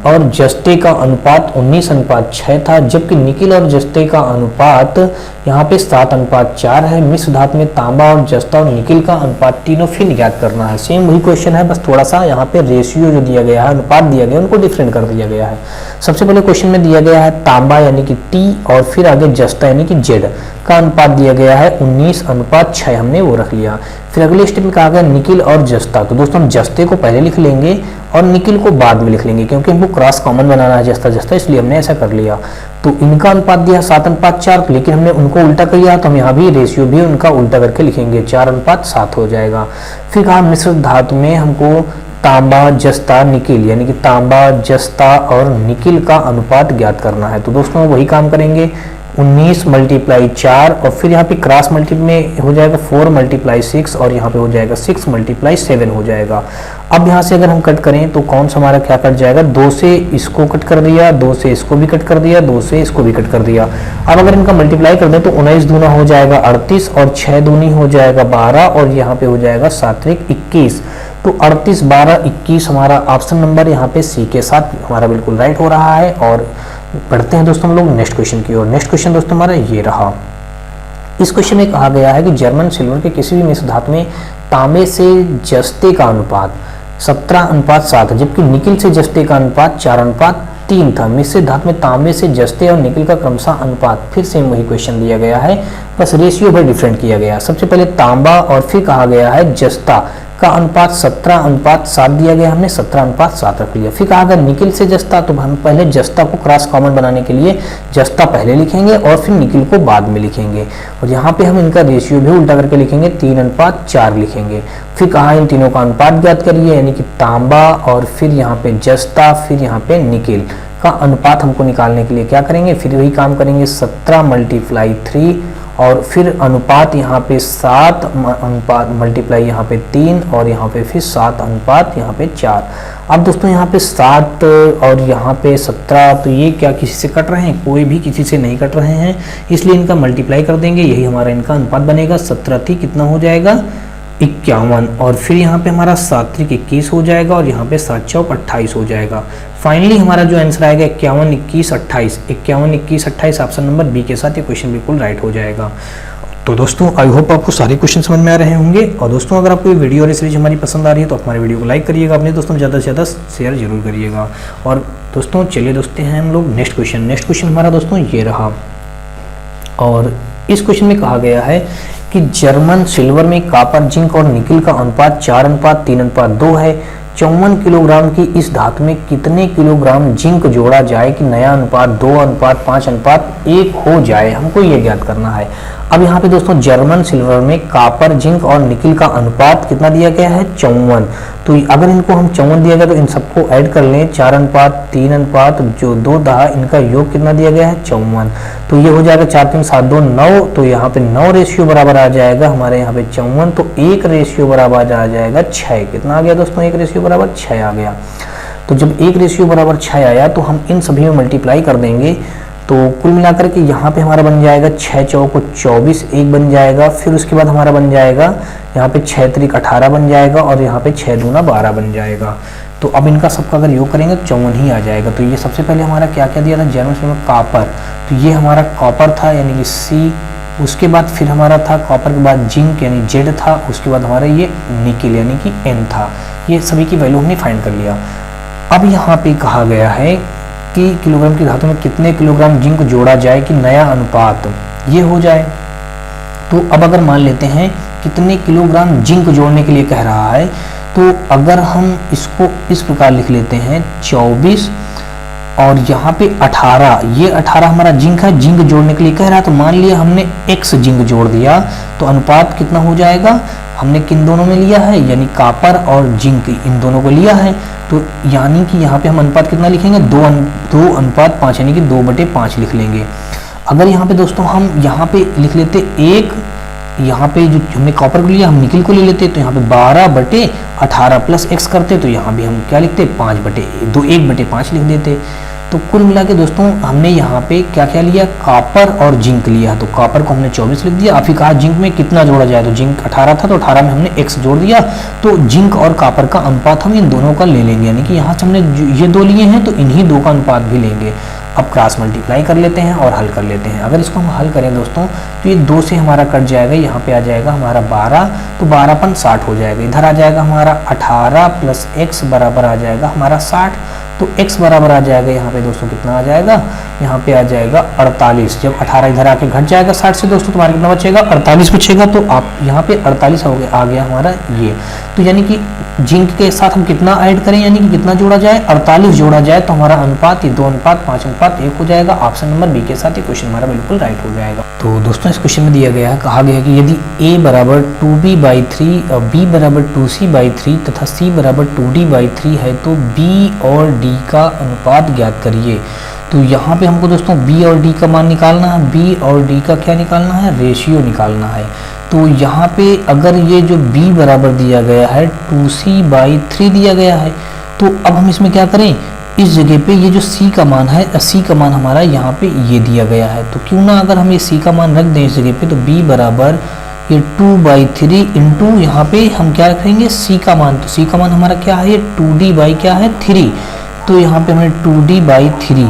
और जस्ते का अनुपात 19:6 था, जबकि निकिल और जस्ते का अनुपात यहाँ पे 7:4 है। मिश्र धातु में तांबा और जस्ता और निकिल का अनुपात तीनों फिर ज्ञात करना है। सेम वही क्वेश्चन है, बस थोड़ा सा यहाँ पे रेशियो जो दिया गया है, अनुपात दिया गया है, उनको डिफरेंट कर दिया गया है। सबसे पहले क्वेश्चन में दिया गया है तांबा यानी कि टी, और फिर आगे जस्ता यानी कि जेड का अनुपात दिया गया है 19:6, हमने वो रख लिया। फिर अगले स्टेप में कहा गया निकिल और जस्ता। तो दोस्तों हम जस्ते को पहले लिख लेंगे और निकिल को बाद में लिख लेंगे, क्योंकि हमको क्रॉस कॉमन बनाना है जस्ता जस्ता, इसलिए हमने ऐसा कर लिया। तो इनका अनुपात दिया 7:4, लेकिन हमने उनको उल्टा कर लिया, तो हम यहाँ भी रेशियो भी उनका उल्टा करके लिखेंगे, 4:7 हो जाएगा। फिर कहा मिश्र धातु में हमको तांबा जस्ता निकिल यानी कि तांबा जस्ता और निकिल का अनुपात ज्ञात करना है। तो दोस्तों वही काम करेंगे, 19 × 4 और फिर यहाँ पे क्रॉस मल्टी में हो जाएगा 4 × 6 और यहाँ पे हो जाएगा 6 × 7 हो जाएगा। अब यहाँ से अगर हम कट करें तो कौन सा हमारा क्या कट जाएगा, 2 से इसको कट कर दिया, 2 से इसको भी कट कर दिया, 2 से इसको भी कट कर दिया। अब अगर इनका मल्टीप्लाई कर दें तो 19 दूना हो जाएगा 38 और 6 दूनी हो जाएगा 12 और यहाँ पे हो जाएगा 7 × 21। तो 38 12 21 हमारा ऑप्शन नंबर यहाँ पे सी के साथ हमारा बिल्कुल राइट हो रहा है। और पढ़ते हैं दोस्तों हम लोग नेक्स्ट क्वेश्चन की ओर। नेक्स्ट क्वेश्चन दोस्तों हमारा ये रहा। इस क्वेश्चन में कहा गया है कि जर्मन सिल्वर के किसी भी मिश्र धातु में तांबे से जस्ते का अनुपात 17:7 है, जबकि निकिल से जस्ते का अनुपात 3 था। मिश्रित धातु में तांबे से जस्ते और निकल का क्रमशः अनुपात, फिर से वही क्वेश्चन दिया गया है, बस रेशियो पर डिफरेंट किया गया। सबसे पहले तांबा और फिर कहा गया है जस्ता का अनुपात 17:7 दिया गया, हमने 17:7 रख लिया। फिर कहा गया निकिल से जस्ता, तो हम पहले जस्ता को क्रॉस कॉमन बनाने के लिए जस्ता पहले लिखेंगे और फिर निकिल को बाद में लिखेंगे, और यहाँ पे हम इनका रेशियो भी उल्टा करके लिखेंगे, 3:4 लिखेंगे। फिर कहा इन तीनों का अनुपात ज्ञात करिए, यानी कि तांबा और फिर यहाँ पे जस्ता फिर यहाँ पे निकिल का अनुपात हमको निकालने के लिए क्या करेंगे, फिर वही काम करेंगे, 17 × 3 और फिर अनुपात यहाँ पे 7 अनुपात मल्टीप्लाई यहाँ पे 3 और यहाँ पे फिर 7 अनुपात यहाँ पे 4। अब दोस्तों यहाँ पे 7 और यहाँ पे 17, तो ये क्या किसी से कट रहे हैं, कोई भी किसी से नहीं कट रहे हैं, इसलिए इनका मल्टीप्लाई कर देंगे, यही हमारा इनका अनुपात बनेगा। 17 थी कितना हो जाएगा 51, और फिर यहाँ पे हमारा 7 × 21 हो जाएगा और यहाँ पे 7 × 4 = 28 हो जाएगा। फाइनली हमारा जो आंसर आएगा 51, 21, 28, 51, 21, 28 ऑप्शन नंबर बी के साथ ये क्वेश्चन बिल्कुल राइट हो जाएगा। तो दोस्तों आई होप आपको सारे क्वेश्चन समझ में आ रहे होंगे, और दोस्तों अगर आपको ये वीडियो और सीरीज हमारी पसंद आ रही है तो हमारे वीडियो को लाइक करिएगा, अपने दोस्तों में ज़्यादा से ज़्यादा शेयर जरूर करिएगा। और दोस्तों चलिए दोस्तों हैं हम लोग नेक्स्ट क्वेश्चन हमारा दोस्तों ये रहा, और इस क्वेश्चन में कहा गया है कि जर्मन सिल्वर में कॉपर, जिंक और निकिल का अनुपात 4:3:2 है। 54 किलोग्राम की इस धातु में कितने किलोग्राम जिंक जोड़ा जाए कि नया अनुपात 2:5:1 हो जाए, हमको ये ज्ञात करना है। अब यहाँ पे दोस्तों जर्मन सिल्वर में कॉपर, जिंक और निकिल का अनुपात कितना दिया गया है 54, तो अगर इनको हम 54 दिया गया तो इन सबको ऐड कर लें, 4:3 जो 2 दहा, इनका योग कितना दिया गया है 54, तो ये हो जाएगा 4 3 7 2 9, तो यहाँ पे 9 रेशियो बराबर आ जाएगा हमारे यहाँ पे 54, तो 1 रेशियो बराबर आ जाएगा 6। कितना आ गया दोस्तों 1 रेशियो बराबर 6 आ गया। तो जब 1 रेशियो बराबर 6 आया तो हम इन सभी में मल्टीप्लाई कर देंगे, तो कुल मिलाकर के यहाँ पे हमारा बन जाएगा 6 चौको 24, 1 बन जाएगा, फिर उसके बाद हमारा बन जाएगा यहाँ पे 6 त्रिक 18 बन जाएगा, और यहाँ पे 6 दूना 12 बन जाएगा। तो अब इनका सबका अगर योग करेंगे तो 54 ही आ जाएगा। तो ये सबसे पहले हमारा क्या क्या दिया था जर्मन सिल्वर में कॉपर, तो ये हमारा कॉपर था यानी कि सी, उसके बाद फिर हमारा था कॉपर के बाद जिंक यानी जेड था, उसके बाद हमारा ये निकिल यानी कि एन था। ये सभी की वैल्यू हमने फाइंड कर लिया। अब यहाँ पे कहा गया है कि किलोग्राम की धातु में कितने किलोग्राम जिंक जोड़ा जाए कि नया अनुपात ये हो जाए। तो अब अगर मान लेते हैं कितने किलोग्राम जिंक जोड़ने के लिए कह रहा है, तो अगर हम इसको इस प्रकार लिख लेते हैं 24 और यहाँ पे 18, ये 18 हमारा जिंक है, जिंक जोड़ने के लिए कह रहा है, तो मान लिया हमने x जिंक जोड़ दिया तो अनुपात कितना हो जाएगा, हमने किन दोनों में लिया है यानी कॉपर और जिंक इन दोनों को लिया है, तो यानी कि यहाँ पे हम अनुपात कितना लिखेंगे 2:5 यानी कि 2/5 लिख लेंगे। अगर यहाँ पे दोस्तों हम यहाँ पे लिख लेते 1, यहाँ पे जो हमने कॉपर को लिया हम निकिल को ले लेते, तो यहाँ पे 12/18 प्लस x करते, तो यहाँ भी हम क्या लिखते 1/5 लिख देते। तो कुल मिला के दोस्तों हमने यहाँ पे क्या क्या लिया, कॉपर और जिंक लिया, तो कॉपर को हमने 24 लिख दिया। आप ही कहा जिंक में कितना जोड़ा जाए, तो जिंक 18 था तो 18 में हमने x जोड़ दिया, तो जिंक और कॉपर का अनुपात हम इन दोनों का ले लेंगे, यानी कि यहाँ से हमने ये 2 लिए हैं तो इन्हीं 2 का अनुपात भी लेंगे। अब क्रॉस मल्टीप्लाई कर लेते हैं और हल कर लेते हैं। अगर इसको हम हल करें दोस्तों तो ये 2 से हमारा कट जाएगा, यहाँ पे आ जाएगा हमारा 12, तो 12×60 हो जाएगा। इधर आ जाएगा हमारा 18 प्लस x बराबर आ जाएगा हमारा 60, तो x बराबर आ जाएगा यहाँ पे दोस्तों कितना आ जाएगा, यहाँ पे आ जाएगा 48। जब 18 इधर आके घट जाएगा 60 से दोस्तों, तुम्हारा कितना बचेगा 48 बचेगा, तो आप यहाँ पे 48 आ गया हमारा ये। तो यानी कि जिंक के साथ हम कितना ऐड करें, यानी कि कितना जोड़ा जाए 48 जोड़ा जाए, तो हमारा अनुपात ये 2:5:1 हो जाएगा। ऑप्शन नंबर बी के साथ ये क्वेश्चन हमारा बिल्कुल राइट हो जाएगा। तो दोस्तों इस क्वेश्चन में दिया गया है, कहा गया है कि यदि a बराबर 2b/3, b बराबर 2c/3 तथा c बराबर 2d/3 है तो b और d का अनुपात ज्ञात करिए। तो यहाँ पे हमको दोस्तों b और d का मान निकालना है, b और d का क्या निकालना है, रेशियो निकालना है। तो यहाँ पे अगर ये जो b बराबर दिया गया है 2c/3 दिया गया है, तो अब हम इसमें क्या करें, इस जगह पे ये जो c का मान है, c का मान हमारा यहाँ पे ये दिया गया है, तो क्यों ना अगर हम ये c का मान रख दें इस जगह पे, तो b बराबर ये 2/3 इंटू यहाँ पे हम क्या रखेंगे c का मान, तो c का मान हमारा क्या है, ये 2d/क्या है 3, तो यहाँ पे हमने 2d/3।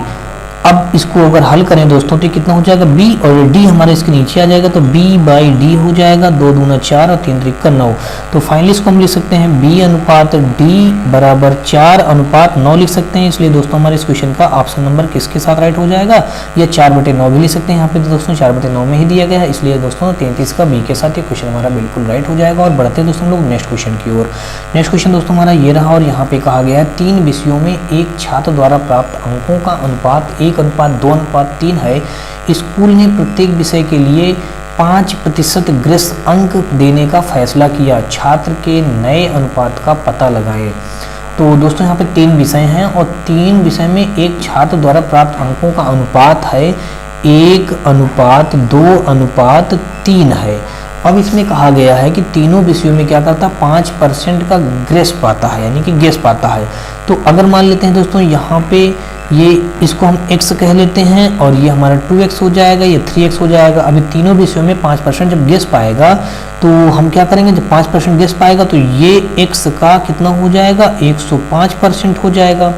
अब इसको अगर हल करें दोस्तों तो कितना हो जाएगा b, और d हमारे इसके नीचे आ जाएगा तो b/d हो जाएगा, 2 दूना 4 और 3 त्रिका 9। तो फाइनली इसको हम लिख सकते हैं b अनुपात d बराबर 4 अनुपात 9 लिख सकते हैं। इसलिए दोस्तों हमारे इस क्वेश्चन का ऑप्शन नंबर किसके साथ राइट हो जाएगा, या 4/9 भी लिख सकते हैं। यहाँ पे दोस्तों 4/9 में ही दिया गया है, इसलिए दोस्तों 33 का b के साथ ये क्वेश्चन हमारा बिल्कुल राइट हो जाएगा। और बढ़ते हैं दोस्तों हम लोग नेक्स्ट क्वेश्चन की ओर। नेक्स्ट क्वेश्चन दोस्तों हमारा ये रहा, और यहाँ पे कहा गया है 3 विषयों में एक छात्र द्वारा प्राप्त अंकों का अनुपात 1:2:3 है। स्कूल ने प्रत्येक विषय के लिए 5% ग्रेस अंक देने का फैसला किया, छात्र के नए अनुपात का पता लगाएं। तो दोस्तों यहाँ पे 3 विषय हैं, और 3 विषय में एक छात्र द्वारा प्राप्त अंकों का अनुपात है 1:2:3 है। अब इसमें कहा गया है कि तीनों विषयों में क्या करता है, 5% का ग्रेस पाता है, यानी कि गेस पाता है। तो अगर मान लेते हैं दोस्तों यहाँ पे ये इसको हम x कह लेते हैं, और ये हमारा 2x हो जाएगा, ये 3x हो जाएगा। अभी तीनों विषयों में 5% जब गेस पाएगा तो हम क्या करेंगे, जब 5% गेस पाएगा तो ये x का कितना हो जाएगा, 105% हो जाएगा।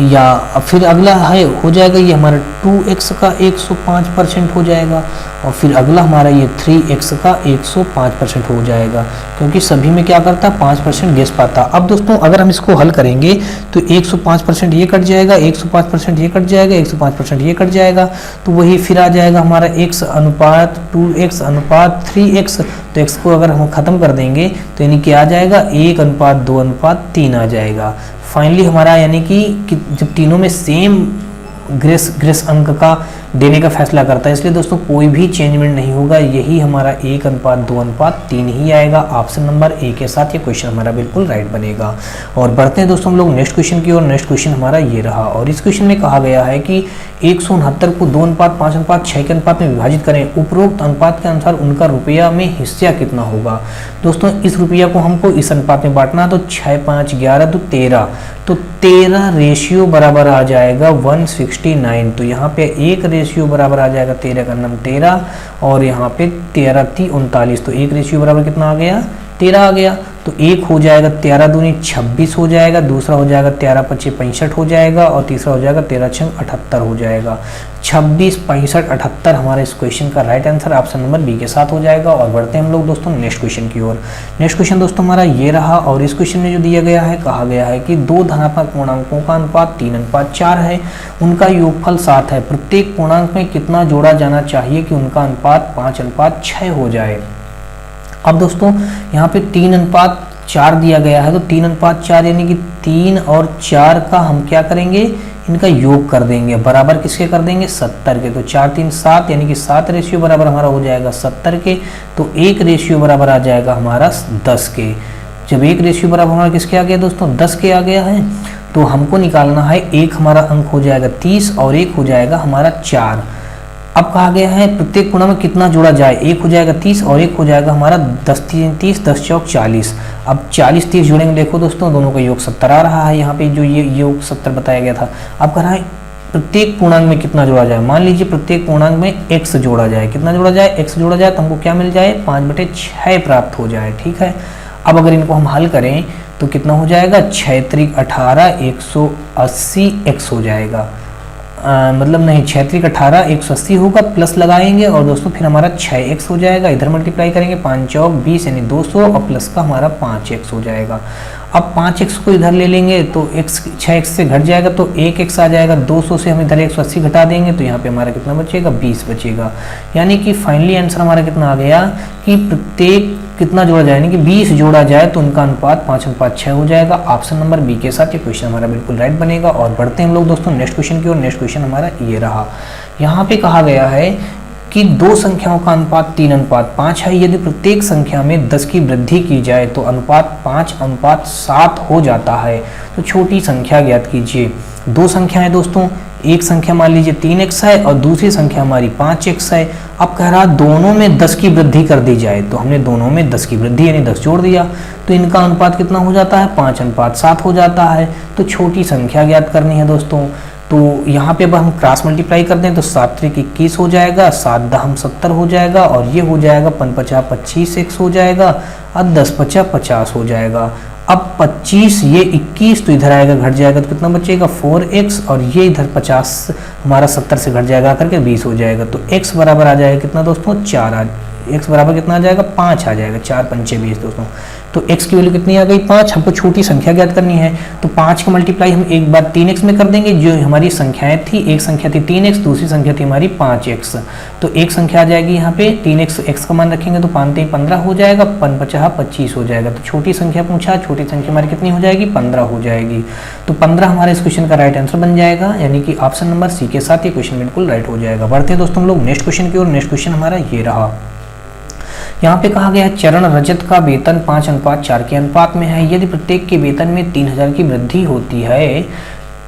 या फिर अगला है हो जाएगा ये हमारा 2x का 105% हो जाएगा, और फिर अगला हमारा ये 3x का 105% हो जाएगा, क्योंकि सभी में क्या करता है, 5% गेस पाता। अब दोस्तों अगर हम इसको हल करेंगे तो 105% ये कट जाएगा, 105% ये कट जाएगा, 105% ये कट जाएगा, तो वही फिर आ जाएगा हमारा x अनुपात 2x अनुपात 3x। तो x को अगर हम खत्म कर देंगे तो यानी कि आ जाएगा 1:2:3 आ जाएगा। फाइनली हमारा यानी कि जब तीनों में सेम ग्रेस अंक का देने का फैसला करता है, इसलिए दोस्तों कोई भी चेंजमेंट नहीं होगा, यही हमारा 1:2:3 ही आएगा। ऑप्शन नंबर ए के साथ ये क्वेश्चन हमारा बिल्कुल राइट बनेगा। और बढ़ते हैं दोस्तों हम लोग नेक्स्ट क्वेश्चन की ओर। नेक्स्ट क्वेश्चन हमारा ये रहा, और इस क्वेश्चन में कहा गया है कि 169 को 2:5:6 के अनुपात में विभाजित करें, उपरोक्त अनुपात के अनुसार उनका रुपया में हिस्सा कितना होगा। दोस्तों इस रुपया को हमको इस अनुपात में बांटना, तो 6, 5, 11 तो 13, तो 13 रेशियो बराबर आ जाएगा 169। तो यहाँ पे एक रेशियो बराबर आ जाएगा 13 का नाम 13, और यहाँ पे 13 3 39, तो एक रेशियो बराबर कितना आ गया, 13 आ गया। तो एक हो जाएगा 13 दूनी 26 हो जाएगा, दूसरा हो जाएगा 13 5 65 हो जाएगा, और तीसरा हो जाएगा 13 6 78 हो जाएगा। 26 65 78 हमारे इस क्वेश्चन का right answer option number B के साथ हो जाएगा। और बढ़ते हैं हम लोग दोस्तों नेक्स्ट क्वेश्चन की ओर। नेक्स्ट क्वेश्चन दोस्तों हमारा ये रहा, और इस क्वेश्चन में जो दिया गया है, कहा गया है कि 2 धनात्मक पूर्णांकों का अनुपात 3:4 है, उनका योगफल 7 है, प्रत्येक पूर्णांक में कितना जोड़ा जाना चाहिए कि उनका अनुपात 5:6 हो जाए। अब दोस्तों यहाँ पे 3:4 दिया गया है, तो 3:4 यानी कि 3 और 4 का हम क्या करेंगे, इनका योग कर देंगे, बराबर किसके कर देंगे, 70 के। तो 4 3 7 यानी कि 7 रेशियो बराबर हमारा हो जाएगा 70 के। तो एक रेशियो बराबर आ जाएगा हमारा 10 के। जब एक रेशियो बराबर हमारा किसके आ गया दोस्तों, 10 के आ गया है, तो हमको निकालना है, एक हमारा अंक हो जाएगा 30 और एक हो जाएगा हमारा 4। अब कहा गया है प्रत्येक पूर्णांक में कितना जोड़ा जाए, एक हो जाएगा 30 और एक हो जाएगा हमारा 10 3 30, 10 चौक 40। अब 40 30 जोड़ेंगे, देखो दोस्तों दोनों का योग 70 आ रहा है, यहाँ पे जो ये योग 70 बताया गया था। अब कह रहा है प्रत्येक पूर्णांक में कितना जोड़ा जाए, मान लीजिए प्रत्येक पूर्णांक में x जोड़ा जाए, कितना जोड़ा जाए, x जोड़ा जाए, तो हमको क्या मिल जाए, 5/6 प्राप्त हो जाए। ठीक है, अब अगर इनको हम हल करें तो कितना हो जाएगा, 6 3 18 180 x हो जाएगा, मतलब नहीं 6 3 18 180 होगा, प्लस लगाएंगे और दोस्तों फिर हमारा 6x हो जाएगा, इधर मल्टीप्लाई करेंगे 5 चौक 20 यानी 200 और प्लस का हमारा 5x हो जाएगा। अब 5x को इधर ले लेंगे तो x 6x से घट जाएगा तो 1x आ जाएगा, 200 से हम इधर 180 घटा देंगे तो यहाँ पे हमारा कितना बचेगा, 20 बचेगा। यानी कि फाइनली आंसर हमारा कितना आ गया कि प्रत्येक कितना जोड़ा जाए, यानी कि 20 जोड़ा जाए तो उनका अनुपात 5:6 हो जाएगा। ऑप्शन नंबर बी के साथ ये क्वेश्चन हमारा बिल्कुल राइट बनेगा। और बढ़ते हैं हम लोग दोस्तों नेक्स्ट क्वेश्चन की ओर। नेक्स्ट क्वेश्चन हमारा ये रहा, यहाँ पे कहा गया है कि दो संख्याओं का अनुपात 3:5 है, यदि प्रत्येक संख्या में 10 की वृद्धि की जाए तो अनुपात 5:7 हो जाता है। तो छोटी संख्या ज्ञात कीजिए। दो संख्या है दोस्तों, एक संख्या मान लीजिए 3x है और दूसरी संख्या हमारी 5x है। अब कह रहा दोनों में 10 की वृद्धि कर दी जाए, तो हमने दोनों में 10 की वृद्धि यानी 10 जोड़ दिया तो इनका अनुपात कितना हो जाता है, 5:7 हो जाता है। तो छोटी संख्या ज्ञात करनी है दोस्तों। तो यहाँ पे अब हम क्रॉस मल्टीप्लाई कर दें तो 7 3 21 हो जाएगा, 7 10 70 हो जाएगा और ये हो जाएगा 5 50 25x हो जाएगा और 10 50 50 हो जाएगा। अब 25 ये 21 तो इधर आएगा घट जाएगा तो कितना बचेगा 4x, और ये इधर 50 हमारा 70 से घट जाएगा करके 20 हो जाएगा। तो x बराबर आ जाएगा कितना दोस्तों 4, x बराबर कितना आ जाएगा 5 आ जाएगा, 4 पंचे 20 दोस्तों। तो x की वैल्यू कितनी आ गई 5। हमको छोटी संख्या ज्ञात करनी है तो 5 का मल्टीप्लाई हम एक बार 3x में कर देंगे। जो हमारी संख्याएं थी, एक संख्या थी 3x, दूसरी संख्या थी हमारी 5x। तो एक संख्या आ जाएगी यहाँ पे 3x, x का मान रखेंगे तो 5 3 15 हो जाएगा, 5 50 25 हो जाएगा। तो छोटी संख्या पूछा, छोटी संख्या हमारी कितनी हो जाएगी 15 हो जाएगी। तो 15 हमारे इस क्वेश्चन का राइट आंसर बन जाएगा, यानी कि ऑप्शन नंबर सी के साथ ये क्वेश्चन बिल्कुल राइट हो जाएगा। बढ़ते हैं दोस्तों हम लोग नेक्स्ट क्वेश्चन की ओर। नेक्स्ट क्वेश्चन हमारा ये रहा। यहाँ पे कहा गया है चरण रजत का वेतन 5:4 के अनुपात में है। यदि प्रत्येक के वेतन में 3000 की वृद्धि होती है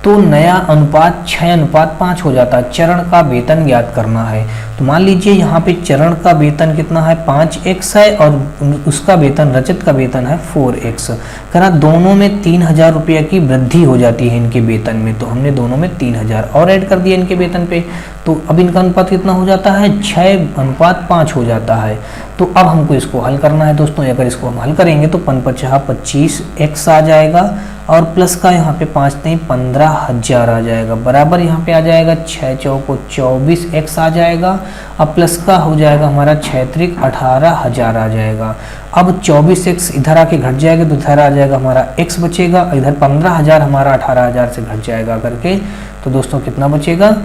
तो नया अनुपात 6:5 हो जाता है। चरण का वेतन ज्ञात करना है। तो मान लीजिए यहाँ पे चरण का वेतन कितना है 5x है और उसका वेतन रजत का वेतन है 4x। करा दोनों में 3000 रुपये की वृद्धि हो जाती है इनके वेतन में, तो हमने दोनों में 3000 और ऐड कर दिया इनके वेतन पे। तो अब इनका अनुपात कितना हो जाता है 6:5 हो जाता है। तो अब हमको इसको हल करना है दोस्तों। अगर इसको हम हल करेंगे तो 5 50 25x आ जाएगा और प्लस का यहाँ पे 5 3 15,000 आ जाएगा, बराबर यहाँ पे आ जाएगा 6 चौको 24x आ जाएगा। अब प्लस का हो जाएगा हमारा 6 त्रिक 18,000 आ जाएगा। अब 24x इधर आके घट जाएगा तो इधर आ जाएगा हमारा x बचेगा, इधर 15,000 हमारा 18,000 से घट जाएगा करके। तो दोस्तों कितना बचेगा,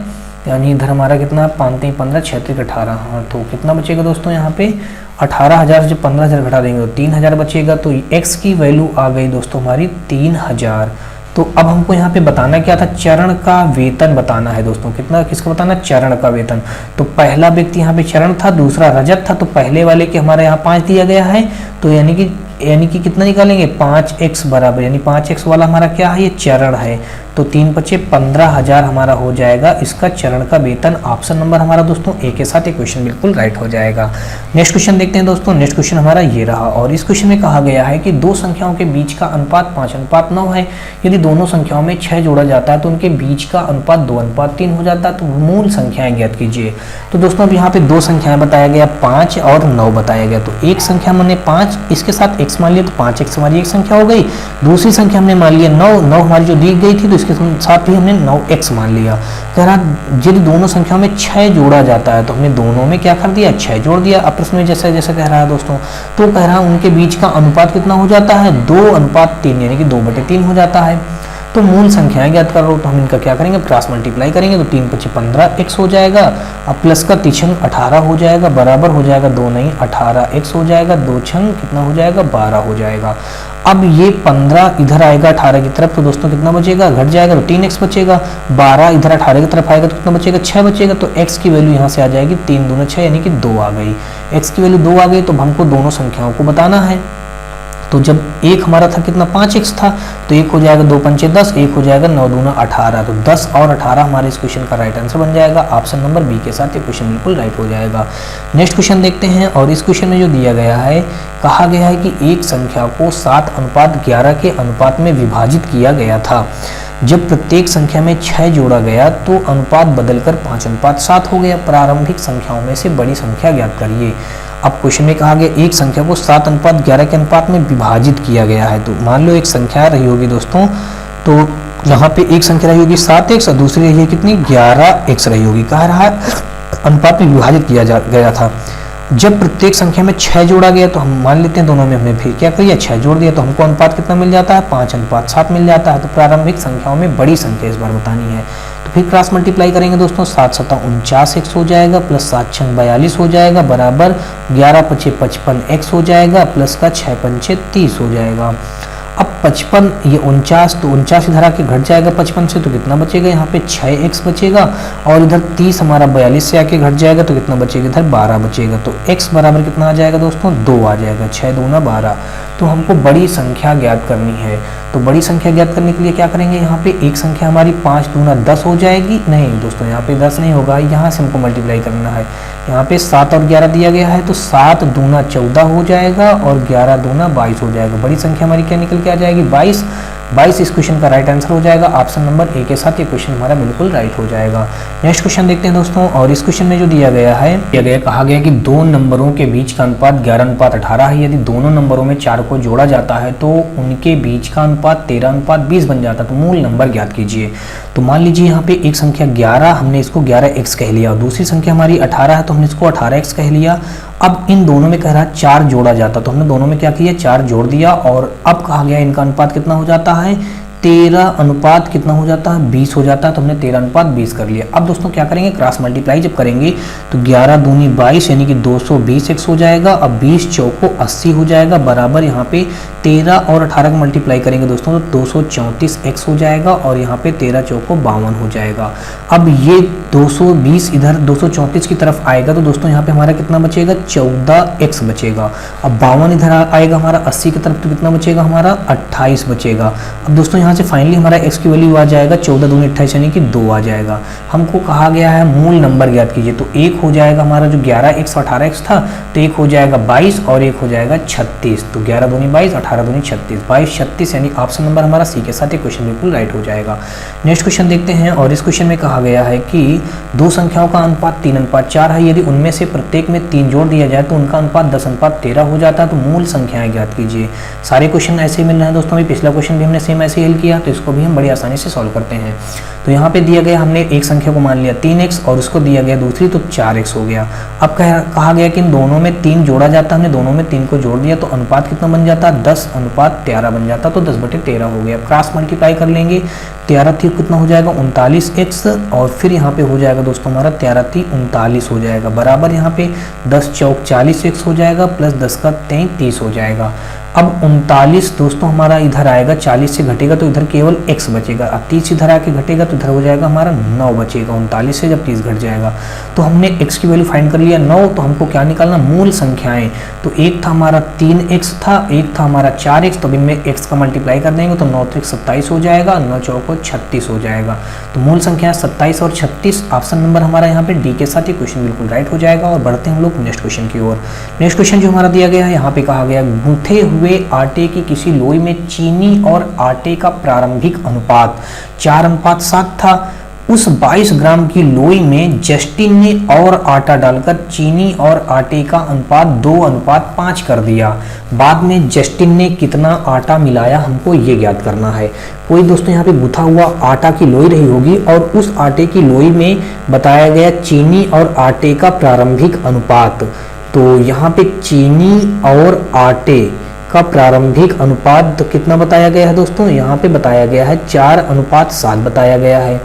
यानी इधर हमारा कितना 5 3 15 6 त्रिक 18, हाँ तो कितना बचेगा दोस्तों यहाँ पे 18,000 से 15,000 घटा देंगे तो 3,000 बचेगा। तो x की वैल्यू आ गई दोस्तों हमारी 3,000। तो अब हमको यहाँ पे बताना क्या था, चरण का वेतन बताना है दोस्तों। कितना, किसका बताना, चरण का वेतन। तो पहला व्यक्ति यहाँ पे चरण था, दूसरा रजत था। तो पहले वाले के हमारे यहाँ 5 दिया गया है, तो यानी कि कितना निकालेंगे 5x बराबर, यानी 5x वाला हमारा क्या है, ये चरण है। तो 3 पचे 15,000 हमारा हो जाएगा इसका चरण का वेतन। ऑप्शन नंबर हमारा दोस्तों ए के साथ ये क्वेश्चन बिल्कुल राइट हो जाएगा। नेक्स्ट क्वेश्चन देखते हैं दोस्तों। नेक्स्ट क्वेश्चन हमारा ये रहा और इस क्वेश्चन में कहा गया है कि दो संख्याओं के बीच का अनुपात 5:9 है। यदि दोनों संख्याओं में 6 जोड़ा जाता है तो उनके बीच का अनुपात 2:3 हो जाता है। तो मूल संख्याएं ज्ञात कीजिए। तो दोस्तों अब यहाँ पे दो संख्याएं बताया गया, 5 और 9 बताया गया। तो एक संख्या हमने 5 इसके साथ x मान लिया तो 5x हमारी एक संख्या हो गई। दूसरी संख्या हमने मान लिया 9 हमारी जो दी गई थी तो इसके साथ भी हमने 9x मान लिया। कह रहा यदि दोनों संख्याओं में 6 जोड़ा जाता है तो हमने दोनों में क्या कर दिया 6 जोड़ दिया। अब प्रश्न में जैसे जैसे कह रहा है दोस्तों, तो कह रहा है उनके बीच का अनुपात कितना हो जाता है 2:3, यानी कि 2/3 हो जाता है। तो मूल संख्याएं ज्ञात कर रहा हूँ तो हम इनका क्या करेंगे, क्रॉस मल्टीप्लाई करेंगे तो 3 पचे 15x हो जाएगा। अब प्लस का 3 छंग 18 हो जाएगा, बराबर हो जाएगा 2 नहीं 18x हो जाएगा। 2 छंग कितना हो जाएगा 12 हो जाएगा। अब ये 15 इधर आएगा 18 की तरफ तो दोस्तों कितना बचेगा, घट जाएगा तो 3x बचेगा। 12 इधर 18 की तरफ आएगा तो कितना बचेगा 6 बचेगा। तो x की वैल्यू यहाँ से आ जाएगी 3 दूना 6, यानी कि 2 आ गई। x की वैल्यू 2 आ गई तो हमको दोनों संख्याओं को बताना है। तो जब एक हमारा था कितना 5x था तो एक हो जाएगा 2 पंचे 10, एक हो जाएगा 9 दूना 18। तो 10 और 18 हमारे इस क्वेश्चन का राइट आंसर बन जाएगा। ऑप्शन नंबर बी के साथ ये क्वेश्चन बिल्कुल राइट हो जाएगा। नेक्स्ट क्वेश्चन देखते हैं और इस क्वेश्चन में जो दिया गया है, कहा गया है कि एक संख्या को 7:11 के अनुपात में विभाजित किया गया था। जब प्रत्येक संख्या में 6 जोड़ा गया तो अनुपात बदलकर 5:7 हो गया। प्रारंभिक संख्याओं में से बड़ी संख्या ज्ञात करिए। अब क्वेश्चन में कहा गया एक संख्या को 7:11 के अनुपात में विभाजित किया गया है। तो मान लो एक संख्या रही होगी दोस्तों, तो यहाँ पे एक संख्या रही होगी 7x और दूसरी रही है कितनी 11x रही होगी। कह रहा है अनुपात में विभाजित किया गया था। जब प्रत्येक संख्या में 6 जोड़ा गया तो हम मान लेते हैं दोनों में हमने फिर क्या किया 6 जोड़ दिया तो हमको अनुपात कितना मिल जाता है 5:7 मिल जाता है। तो प्रारंभिक संख्याओं में बड़ी संख्या इस बार बतानी है। तो फिर क्रॉस मल्टीप्लाई करेंगे दोस्तों, 7 7 49x हो जाएगा, प्लस 7 6 42 हो जाएगा, बराबर 11 पचे 55x हो जाएगा, प्लस का 6 पंचे 30 हो जाएगा। अब 55 ये 49, तो 49 इधर आके घट जाएगा 55 से तो कितना बचेगा यहाँ पे 6x बचेगा। और इधर 30 हमारा 42 से आके घट जाएगा तो कितना बचेगा इधर 12 बचेगा। तो x बराबर कितना आ जाएगा दोस्तों 2 आ जाएगा। 6 दूना 12। तो हमको बड़ी संख्या ज्ञात करनी है। तो बड़ी संख्या ज्ञात करने के लिए क्या करेंगे, यहाँ पे एक संख्या हमारी 5 दूना 10 हो जाएगी। नहीं दोस्तों यहाँ पे 10 नहीं होगा, यहाँ से हमको मल्टीप्लाई करना है। यहाँ पे 7 और 11 दिया गया है तो 7 दूना 14 हो जाएगा और 11 दूना 22 हो जाएगा। बड़ी संख्या हमारी क्या निकल के आ जाएगी 22। 22 इस क्वेश्चन का राइट आंसर हो जाएगा। ऑप्शन नंबर ए के साथ ये क्वेश्चन हमारा बिल्कुल राइट हो जाएगा। नेक्स्ट क्वेश्चन देखते हैं दोस्तों, और इस क्वेश्चन में जो दिया गया है, कहा गया कि दो नंबरों के बीच का अनुपात 11:18 है। यदि दोनों नंबरों में 4 को जोड़ा जाता है तो उनके बीच का अनुपात 13:20 बन जाता है। तो मूल नंबर ज्ञात कीजिए। तो मान लीजिए यहाँ पे एक संख्या 11, हमने इसको 11x कह लिया, और दूसरी संख्या हमारी 18 है तो हमने इसको 18x कह लिया। अब इन दोनों में कह रहा है 4 जोड़ा जाता, तो हमने दोनों में क्या किया, 4 जोड़ दिया, और अब कहा गया इनका अनुपात कितना हो जाता है, 13 अनुपात कितना हो जाता है, 20 हो जाता है। तो हमने 13:20 कर लिया। अब दोस्तों क्या करेंगे, क्रॉस मल्टीप्लाई जब करेंगे तो 11 दूनी 22 यानी कि 220x हो जाएगा। अब 20 चौको 80 हो जाएगा, बराबर यहाँ पे 13 और 18 का मल्टीप्लाई करेंगे दोस्तों तो 234x हो जाएगा, और यहाँ पे 13 चौको 52 हो जाएगा। अब ये 220 इधर 234 की तरफ आएगा तो दोस्तों यहाँ पे हमारा कितना बचेगा, 14x बचेगा। अब 52 इधर आएगा हमारा 80 की तरफ तो कितना बचेगा, हमारा 28 बचेगा। अब दोस्तों यहाँ से फाइनली हमारा x की वैल्यू आ जाएगा 14 दूनी 28 यानी कि 2 आ जाएगा। हमको कहा गया है मूल नंबर ज्ञात कीजिए। तो एक हो जाएगा हमारा जो 11x 18x था, तो एक हो जाएगा 22 और एक हो जाएगा 36। तो 11 दूनी 22, 18 दूनी 36, 22 36 यानी ऑप्शन नंबर हमारा सी के साथ ये क्वेश्चन बिल्कुल राइट हो जाएगा। नेक्स्ट क्वेश्चन देखते हैं, और इस क्वेश्चन में कहा गया है कि दो संख्याओं का अनुपात 3:4 है। यदि उनमें से प्रत्येक में 3 जोड़ दिया जाए तो उनका अनुपात 10:13 हो जाता है। तो मूल संख्याएं ज्ञात कीजिए। सारे क्वेश्चन ऐसे ही मिल रहे हैं दोस्तों। अभी पिछला क्वेश्चन भी हमने सेम ऐसे ही किया, तो इसको भी हम बड़ी आसानी से सॉल्व करते हैं। तो यहाँ पे दिया गया, हमने एक संख्या को मान लिया 3x और उसको दिया गया दूसरी तो 4x हो गया। अब कहा गया कि इन दोनों में 3 जोड़ा जाता है, हमने दोनों में 3 को जोड़ दिया तो अनुपात कितना बन जाता है, 10:13 बन जाता, तो 10/13 हो गया। क्रॉस मल्टीप्लाई कर लेंगे, 13 थी कितना हो जाएगा 39x, और फिर यहाँ पे हो जाएगा दोस्तों हमारा 13 थी 39 हो जाएगा, बराबर यहाँ पे 10 चौक 40x हो जाएगा, प्लस 10 का 33 हो जाएगा। अब 39 दोस्तों हमारा इधर आएगा, 40 से घटेगा तो इधर केवल x बचेगा। अब 30 इधर आके घटेगा तो इधर हो जाएगा हमारा 9 बचेगा। 39 से जब 30 घट जाएगा तो हमने x की वैल्यू फाइंड कर लिया 9। तो हमको क्या निकालना, मूल संख्याएं। तो एक था हमारा 3x था, एक था हमारा 4x, तो इनमें x का मल्टीप्लाई कर देंगे तो 9 3 27 हो जाएगा, 9 चौको 36 हो जाएगा। तो मूल संख्या 27 और 36, ऑप्शन नंबर हमारा यहाँ पे डी के साथ ये क्वेश्चन बिल्कुल राइट हो जाएगा। और बढ़ते हैं हम लोग नेक्स्ट क्वेश्चन की ओर। नेक्स्ट क्वेश्चन जो हमारा दिया गया है, यहाँ पे कहा गया गूंथे हुए आटे की किसी लोई में चीनी और आटे का प्रारंभिक अनुपात 4:7 था। उस 22 ग्राम की लोई में जस्टिन ने और आटा डालकर चीनी और आटे का अनुपात 2:5 कर दिया। बाद में जस्टिन ने कितना आटा मिलाया, हमको ये ज्ञात करना है। कोई दोस्तों यहाँ पे गुथा हुआ आटा की लोई रही होगी और उस आटे की लोई में बताया गया चीनी और आटे का प्रारंभिक अनुपात। तो यहाँ पे चीनी और आटे का प्रारंभिक अनुपात कितना बताया गया है दोस्तों, यहाँ पे बताया गया है 4:7 बताया गया है।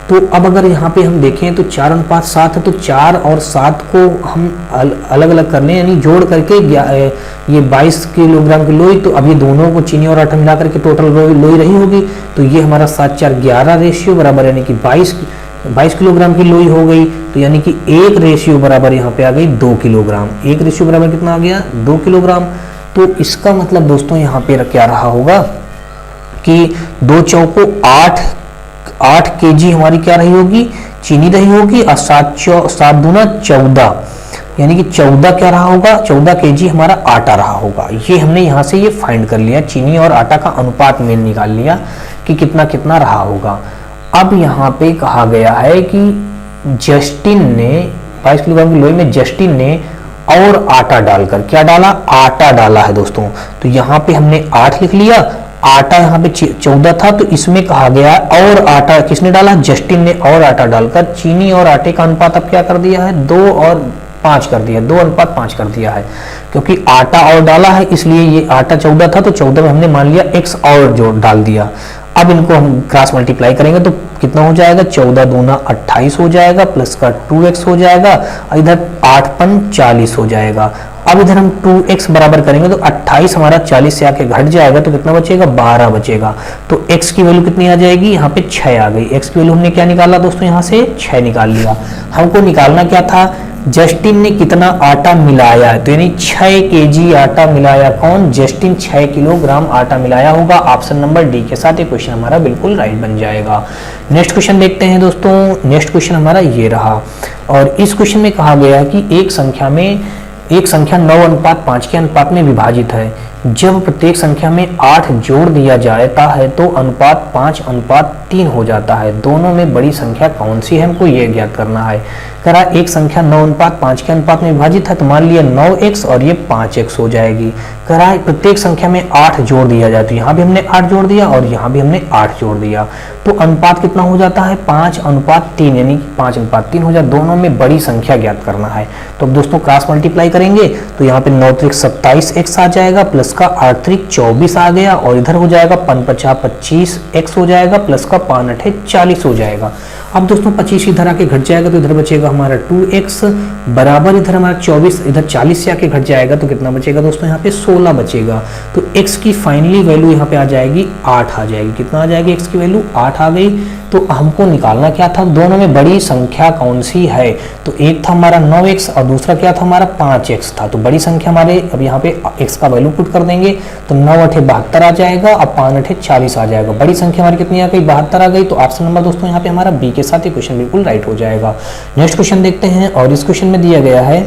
तो अब अगर यहाँ पे हम देखें तो 4:7 है, तो 4 और 7 को हम अलग अलग कर लें, यानी जोड़ करके ये 22 किलोग्राम की लोई, तो अब ये दोनों को चीनी और आटा मिला करके टोटल लोई रही होगी। तो ये हमारा 7:4 रेशियो बराबर, यानी कि 22 किलोग्राम की लोई हो गई। तो यानी कि एक रेशियो बराबर यहाँ पे आ गई 2 किलोग्राम। एक रेशियो बराबर कितना आ गया, 2 किलोग्राम। तो इसका मतलब दोस्तों यहाँ पे क्या रहा होगा कि 2 चौको 8 kg हमारी क्या रही होगी, चीनी रही होगी, और 7 दूना 14 यानी कि 14 क्या रहा होगा, 14 kg हमारा आटा रहा होगा। ये हमने यहाँ से ये फाइंड कर लिया, चीनी और आटा का अनुपात में निकाल लिया कि कितना कितना रहा होगा। अब यहाँ पे कहा गया है कि जस्टिन ने 22 किलोग्राम की लोई में जस्टिन ने और आटा डालकर, क्या डाला, आटा डाला है दोस्तों। तो यहाँ पे हमने 8 लिख लिया, आटा यहाँ पे 14 था, तो इसमें कहा गया और आटा किसने डाला, जस्टिन ने और आटा डालकर चीनी और आटे का अनुपात अब क्या कर दिया है, 2 और 5 कर दिया, 2:5 कर दिया है। क्योंकि आटा और डाला है इसलिए ये आटा 14 था, तो 14 में हमने मान लिया x और जो डाल दिया। अब इनको हम क्रॉस मल्टीप्लाई करेंगे तो कितना हो जाएगा, 14 दूना 28 हो जाएगा, प्लस का 2x हो जाएगा, और इधर 8 40 हो जाएगा। अब इधर हम 2x बराबर करेंगे तो 28 हमारा 40 से आके घट जाएगा, तो कितना बचेगा, 12 बचेगा। तो x की वैल्यू कितनी आ जाएगी, यहाँ पे 6 आ गई। x की वैल्यू हमने क्या निकाला दोस्तों, यहाँ से 6 निकाल लिया। हमको निकालना क्या था, जस्टिन ने कितना आटा मिलाया है, तो यानी 6 kg आटा मिलाया। कौन, जस्टिन 6 किलोग्राम आटा मिलाया होगा। ऑप्शन नंबर डी के साथ ये क्वेश्चन हमारा बिल्कुल राइट बन जाएगा। नेक्स्ट क्वेश्चन देखते हैं दोस्तों। नेक्स्ट क्वेश्चन हमारा ये रहा, और इस क्वेश्चन में कहा गया है कि एक संख्या 9:5 के अनुपात में विभाजित है। जब प्रत्येक संख्या में 8 जोड़ दिया जाता है तो अनुपात 5:3 हो जाता है। दोनों में बड़ी संख्या कौन सी है, हमको ये ज्ञात करना है। करा एक संख्या 9:5 के अनुपात में विभाजित है, तो मान लिया 9x और ये 5x हो जाएगी। करा प्रत्येक संख्या में 8 जोड़ दिया जाए, तो यहाँ भी हमने 8 जोड़ दिया और यहाँ भी हमने 8 जोड़ दिया, तो अनुपात कितना हो जाता है 5:3, यानी कि 5:3 हो जाए। दोनों में बड़ी संख्या ज्ञात करना है। तो अब दोस्तों क्रॉस मल्टीप्लाई करेंगे तो यहाँ पे 9 त्रिक 27x आ जाएगा, प्लस का 8 त्रिक 24 आ गया, और इधर हो जाएगा 5×5 25x हो जाएगा, प्लस का 5×8 40 हो जाएगा। अब दोस्तों 25 इधर आके घट जाएगा तो इधर बचेगा हमारा 2x बराबर इधर हमारा 24, इधर 40 से आके घट जाएगा तो कितना बचेगा दोस्तों यहाँ पे 16 बचेगा। तो x की फाइनली वैल्यू यहाँ पे आ जाएगी 8 आ जाएगी। कितना आ जाएगी x की वैल्यू 8 आ गई। तो हमको निकालना क्या था, दोनों में बड़ी संख्या कौन सी है, तो एक था हमारा 9x और दूसरा क्या था हमारा 5x था। तो बड़ी संख्या हमारे अब यहाँ पे x का वैल्यू पुट कर देंगे तो 9×8 72 आ जाएगा और 5×8 40 आ जाएगा। बड़ी संख्या हमारी कितनी आ गई 72 आ गई। तो ऑप्शन नंबर दोस्तों यहाँ पे हमारा बी के साथ ये क्वेश्चन बिल्कुल राइट हो जाएगा। नेक्स्ट क्वेश्चन देखते हैं, और इस क्वेश्चन में दिया गया है,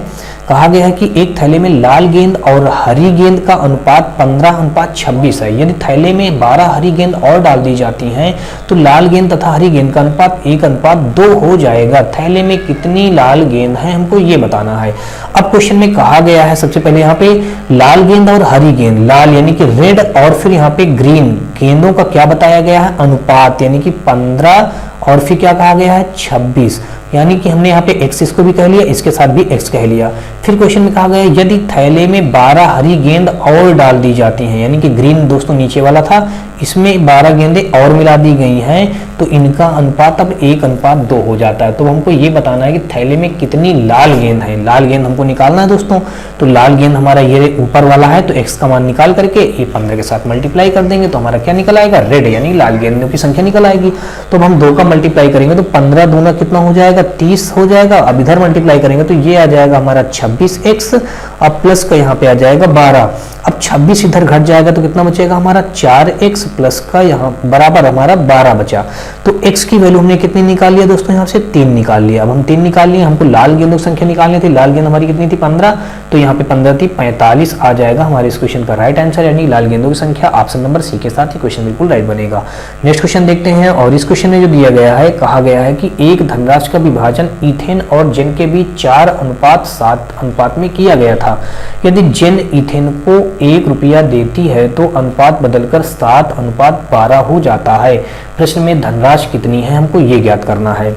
कहा गया है कि एक थैले में लाल गेंद और हरी गेंद का अनुपात 15:26 है। यदि थैले में 12 हरी गेंद और डाल दी जाती हैं तो लाल गेंद तथा हरी गेंद का अनुपात 1:2 हो जाएगा। थैले में कितनी लाल गेंद है, हमको ये बताना है। अब क्वेश्चन में कहा गया है सबसे पहले यहाँ पे लाल गेंद और हरी गेंद, लाल यानी कि रेड और फिर यहाँ पे ग्रीन गेंदों का क्या बताया गया है अनुपात, यानी कि 15 और फिर क्या कहा गया है 26, यानी कि हमने यहाँ पे x इसको भी कह लिया, इसके साथ भी x कह लिया। फिर क्वेश्चन में कहा गया यदि थैले में 12 हरी गेंद और डाल दी जाती हैं, यानी कि ग्रीन दोस्तों नीचे वाला था, इसमें 12 गेंदें और मिला दी गई हैं तो इनका अनुपात अब 1:2 हो जाता है। तो हमको ये बताना है कि थैले में कितनी लाल गेंद है। लाल गेंद हमको निकालना है दोस्तों। तो लाल गेंद हमारा ये ऊपर वाला है, तो x का मान निकाल करके ये 15 के साथ मल्टीप्लाई कर देंगे तो हमारा क्या निकल आएगा रेड, यानी लाल गेंदों की संख्या निकल आएगी। तो अब हम 2 का मल्टीप्लाई करेंगे तो 15 दूना कितना हो जाएगा 30 हो जाएगा। अब इधर मल्टीप्लाई करेंगे तो ये आ जाएगा हमारा 26x, अब प्लस का यहाँ पे आ जाएगा 12। अब 26 इधर घट जाएगा तो कितना बचेगा हमारा 4x, प्लस का यहाँ बराबर हमारा 12 बचा। तो x की वैल्यू हमने कितनी निकाल लिया दोस्तों, यहाँ से 3 निकाल लिया। अब हम 3 निकाल लिए, हमको लाल गेंदों की संख्या निकालनी थी। लाल गेंद हमारी कितनी थी 15, तो यहाँ पे 15 थी 45 आ जाएगा हमारे इस क्वेश्चन का राइट आंसर, यानी लाल गेंदों की संख्या ऑप्शन नंबर सी के साथ ही क्वेश्चन बिल्कुल राइट बनेगा। नेक्स्ट क्वेश्चन देखते हैं, और इस क्वेश्चन में जो दिया गया है, कहा गया है कि एक धनराशि का विभाजन इथेन और जेन के बीच 4:7 अनुपात में किया गया था। यदि जेन इथेन को 1 रुपया देती है तो अनुपात बदलकर 7:12 हो जाता है। प्रश्न में धनराशि कितनी है, हमको ये ज्ञात करना है।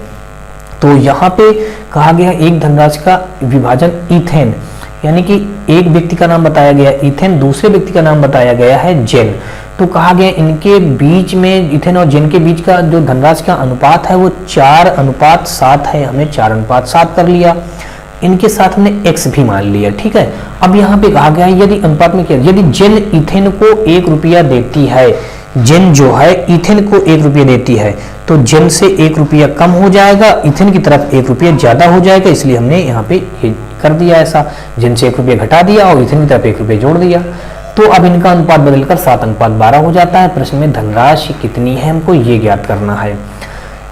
तो यहाँ पे कहा गया एक धनराशि का विभाजन इथेन, यानी कि एक व्यक्ति का नाम बताया गया इथेन, दूसरे व्यक्ति का नाम बताया गया है जेन। तो कहा गया इनके बीच में इथेन और जेन के बीच का जो धनराशि का अनुपात है वो 4:7 है। हमने 4:7 कर लिया। इनके साथ हमने x भी मान लिया, ठीक है। अब यहाँ पे कहा गया है यदि अनुपात में क्या, यदि जेन इथेन को 1 रुपया देती है, जेन जो है इथेन को 1 रुपया देती है तो जेन से 1 रुपया कम हो जाएगा, इथेन की तरफ 1 रुपया ज्यादा हो जाएगा, इसलिए हमने यहाँ पे ये कर दिया ऐसा, जेन से 1 रुपया घटा दिया और इथेन की तरफ 1 रुपया जोड़ दिया। तो अब इनका अनुपात बदलकर 7:12 हो जाता है। प्रश्न में धनराशि कितनी है, हमको ये ज्ञात करना है।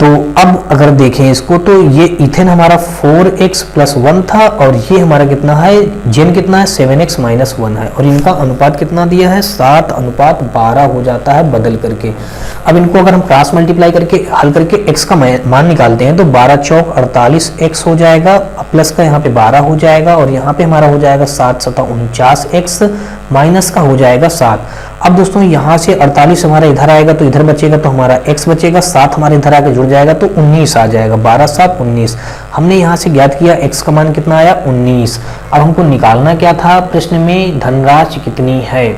तो अब अगर देखें इसको तो ये इथेन हमारा 4x + 1 था और ये हमारा कितना है जेन कितना है 7x - 1 है, और इनका अनुपात कितना दिया है 7:12 हो जाता है बदल करके। अब इनको अगर हम क्रॉस मल्टीप्लाई करके हल करके x का मान निकालते हैं तो 12 चौक 48x हो जाएगा, प्लस का यहाँ पे 12 हो जाएगा और यहाँ पे हमारा हो जाएगा 7 × 7 49x, माइनस का हो जाएगा 7। अब दोस्तों यहाँ से 48 हमारा इधर आएगा तो इधर बचेगा तो हमारा x बचेगा, 7 हमारे इधर आके जुड़ जाएगा तो 19 आ जाएगा, 12 × 7 19। हमने यहाँ से ज्ञात किया x का मान कितना आया 19। अब हमको निकालना क्या था, प्रश्न में धनराशि कितनी है।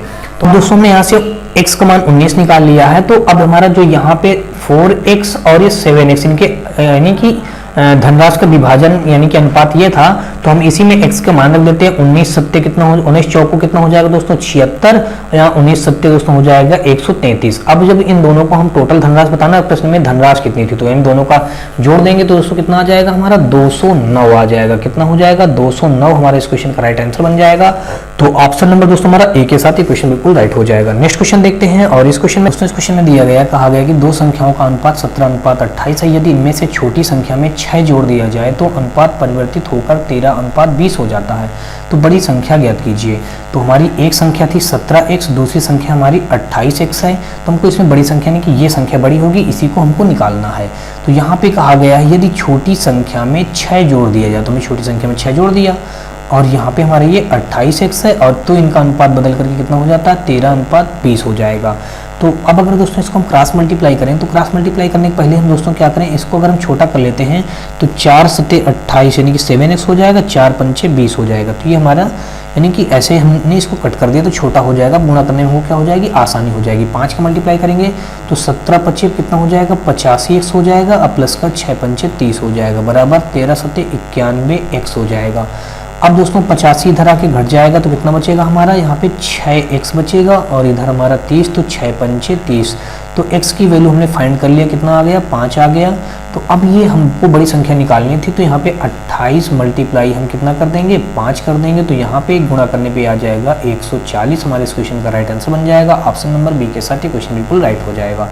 तो दोस्तों हमने यहाँ से x का मान 19 निकाल लिया है। तो अब हमारा जो यहाँ पे 4x और ये 7x इनके यानी कि धनराशि का विभाजन यानी कि अनुपात ये था, तो हम इसी में x का मान रख देते हैं। 19 सत्ते कितना हो, 19 चौको कितना हो जाएगा दोस्तों 76, और यहाँ 19 सत्ते दोस्तों हो जाएगा 133। अब जब इन दोनों को हम टोटल धनराशि बताना प्रश्न में धनराशि कितनी थी, तो इन दोनों का जोड़ देंगे तो दोस्तों कितना आ जाएगा हमारा 209 आ जाएगा। कितना हो जाएगा 209 हमारा इस क्वेश्चन का राइट आंसर बन जाएगा। तो ऑप्शन नंबर दोस्तों हमारा ए के साथ ये क्वेश्चन बिल्कुल राइट हो जाएगा। नेक्स्ट क्वेश्चन देखते हैं, और इस क्वेश्चन में दिया गया, कहा गया कि दो संख्याओं का अनुपात 17:28 है। यदि इनमें से छोटी संख्या में 6 6 जोड़ दिया जाए तो अनुपात परिवर्तित होकर 13:20 हो जाता है। तो बड़ी संख्या ज्ञात कीजिए। तो हमारी एक संख्या थी 17x, दूसरी संख्या हमारी 28x है। तो हमको इसमें बड़ी संख्या नहीं कि ये संख्या बड़ी होगी, इसी को हमको निकालना है। तो यहाँ पे कहा गया है यदि छोटी संख्या में 6 जोड़ दिया जाए, तो हमने छोटी संख्या में 6 जोड़ दिया और यहाँ पे हमारे ये 28x है, और तो इनका अनुपात बदल करके कितना हो जाता है 13:20 हो जाएगा। तो अब अगर दोस्तों इसको हम क्रॉस मल्टीप्लाई करें, तो क्रॉस मल्टीप्लाई करने के पहले हम दोस्तों क्या करें, इसको अगर हम छोटा कर लेते हैं तो 4 सते 28 यानी कि 7x हो जाएगा, 4 पंचे 20 हो जाएगा। तो ये हमारा यानी कि ऐसे हमने इसको कट कर दिया तो छोटा हो जाएगा, गुणा करने में वो क्या हो जाएगी, आसानी हो जाएगी। 5 का मल्टीप्लाई करेंगे तो 17 पच्चे कितना हो जाएगा, 85x हो जाएगा, और प्लस का 6 पंचे 30 हो जाएगा, बराबर 13 सते 91x हो जाएगा। अब दोस्तों 85 इधर आके घट जाएगा तो कितना बचेगा हमारा, यहाँ पे 6x बचेगा, और इधर हमारा 30, तो 6 पंचे 30। तो x की वैल्यू हमने फाइंड कर लिया, कितना आ गया, 5 आ गया। तो अब ये हमको बड़ी संख्या निकालनी थी, तो यहाँ पे 28 मल्टीप्लाई हम कितना कर देंगे, 5 कर देंगे। तो यहाँ पे गुणा करने पे आ जाएगा 140, हमारे इस क्वेश्चन का राइट आंसर बन जाएगा। ऑप्शन नंबर बी के साथ ये क्वेश्चन बिल्कुल राइट हो जाएगा।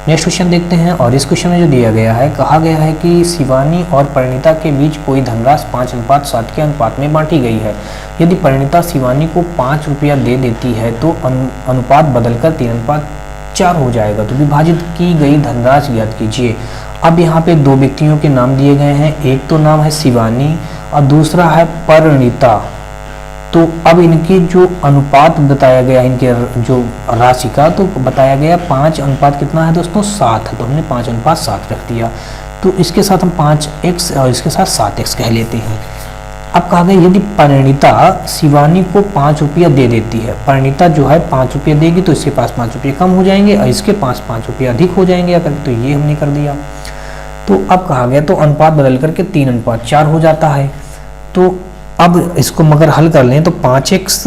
नेक्स्ट क्वेश्चन देखते हैं, और इस क्वेश्चन में जो दिया गया है, कहा गया है कि शिवानी और परिणीता के बीच कोई धनराशि 5:7 के अनुपात में बांटी गई है। यदि परिणीता शिवानी को 5 रुपया दे देती है तो अनुपात बदलकर 3:4 हो जाएगा। तो विभाजित की गई धनराशि ज्ञात कीजिए। अब यहाँ पे दो व्यक्तियों के नाम दिए गए हैं, एक तो नाम है शिवानी और दूसरा है परिणीता। तो अब इनके जो अनुपात बताया गया, इनके जो राशि का, तो बताया गया 5 अनुपात कितना है दोस्तों, 7 है। तो हमने 5:7 रख दिया। तो इसके साथ हम 5x और इसके साथ 7x कह लेते हैं। अब कहा गया यदि परिणीता शिवानी को 5 रुपया दे देती है, परिणीता जो है 5 रुपया देगी तो इसके पास 5 रुपये कम हो जाएंगे और इसके पास 5 रुपया अधिक हो जाएंगे अगर, तो ये हमने कर दिया। तो अब कहा गया तो अनुपात बदल करके 3:4 हो जाता है। तो अब इसको मगर हल कर लें तो 5x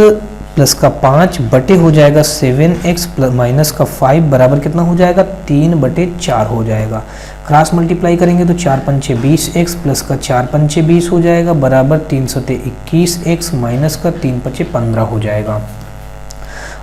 प्लस का 5 बटे हो जाएगा 7x प्लस माइनस का 5 बराबर कितना हो जाएगा, 3/4 हो जाएगा। क्रॉस मल्टीप्लाई करेंगे तो 4 पंचे 20x प्लस का 4 पंचे 20 हो जाएगा, बराबर 3 सते 21x माइनस का 3 पंचे 15 हो जाएगा।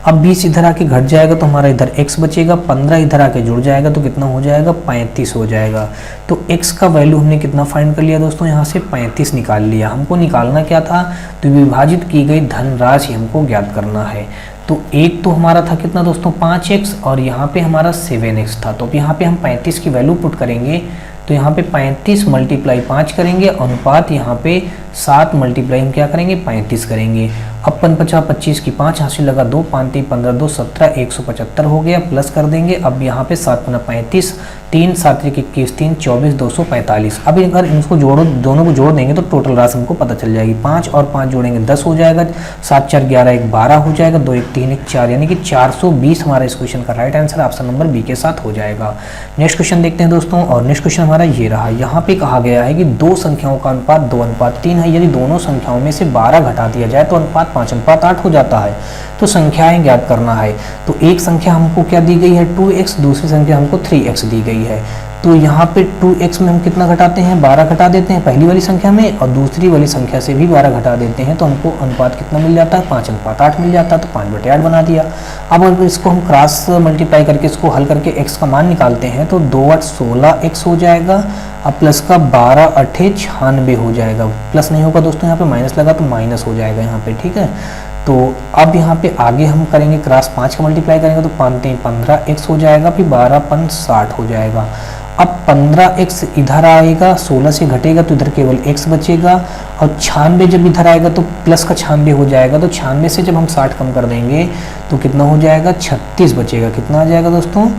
अब 20 इधर आके घट जाएगा तो हमारा इधर x बचेगा, 15 इधर आके जुड़ जाएगा तो कितना हो जाएगा, 35 हो जाएगा। तो x का वैल्यू हमने कितना फाइंड कर लिया दोस्तों, यहाँ से 35 निकाल लिया। हमको निकालना क्या था, तो विभाजित की गई धनराशि हमको ज्ञात करना है। तो एक तो हमारा था कितना दोस्तों 5x और यहाँ पे हमारा 7x था। तो अब यहाँ पे हम 35 की वैल्यू पुट करेंगे तो यहाँ पे 35 मल्टीप्लाई 5 करेंगे, अनुपात यहाँ पे 7 मल्टीप्लाई हम क्या करेंगे 35 करेंगे। अब 5×5 25 की 5 हासिल लगा 2 5 3 15 2 17 175 हो गया, प्लस कर देंगे। अब यहाँ पे 7 × 35 3 7 × 21 3 24 245। अब अगर इनको जोड़ो, दोनों को जोड़ देंगे तो टोटल राशि हमको पता चल जाएगी। 5 और 5 जोड़ेंगे 10 हो जाएगा, 7 4 11 1 12 हो जाएगा, 2 1 3 1 4 यानी कि 420 हमारा इस क्वेश्चन का right answer option number B के साथ हो जाएगा। नेक्स्ट क्वेश्चन देखते हैं दोस्तों, और नेक्स्ट क्वेश्चन हमारा ये रहा। यहाँ पे कहा गया है कि दो संख्याओं का अनुपात 2:3 है। यदि दोनों संख्याओं में से 12 घटा दिया जाए तो अनुपात 5:8 हो जाता है। तो संख्याएं ज्ञात करना है। तो एक संख्या हमको क्या दी गई है 2x, दूसरी संख्या हमको 3x दी गई है। तो यहाँ पे 2x में हम कितना घटाते हैं, 12 घटा देते हैं पहली वाली संख्या में, और दूसरी वाली संख्या से भी 12 घटा देते हैं तो हमको अनुपात कितना मिल जाता है 5:8 मिल जाता है। तो 5/8 बना दिया। अब अगर इसको हम क्रॉस मल्टीप्लाई करके इसको हल करके x का मान निकालते हैं तो 2 8 16x हो जाएगा, अब प्लस का 12 8 96 हो जाएगा। प्लस नहीं होगा दोस्तों, यहाँ पे माइनस लगा तो माइनस हो जाएगा यहाँ पे, ठीक है। तो अब यहाँ पे आगे हम करेंगे क्रॉस 5 का मल्टीप्लाई करेंगे तो 5 3 15x हो जाएगा, फिर 12 5 60 हो जाएगा। अब 15x इधर आएगा, 16 से घटेगा तो इधर केवल x बचेगा, और 96 जब इधर आएगा तो प्लस का 96 हो जाएगा। तो 96 से जब हम 60 कम कर देंगे तो कितना हो जाएगा 36 बचेगा। कितना आ जाएगा दोस्तों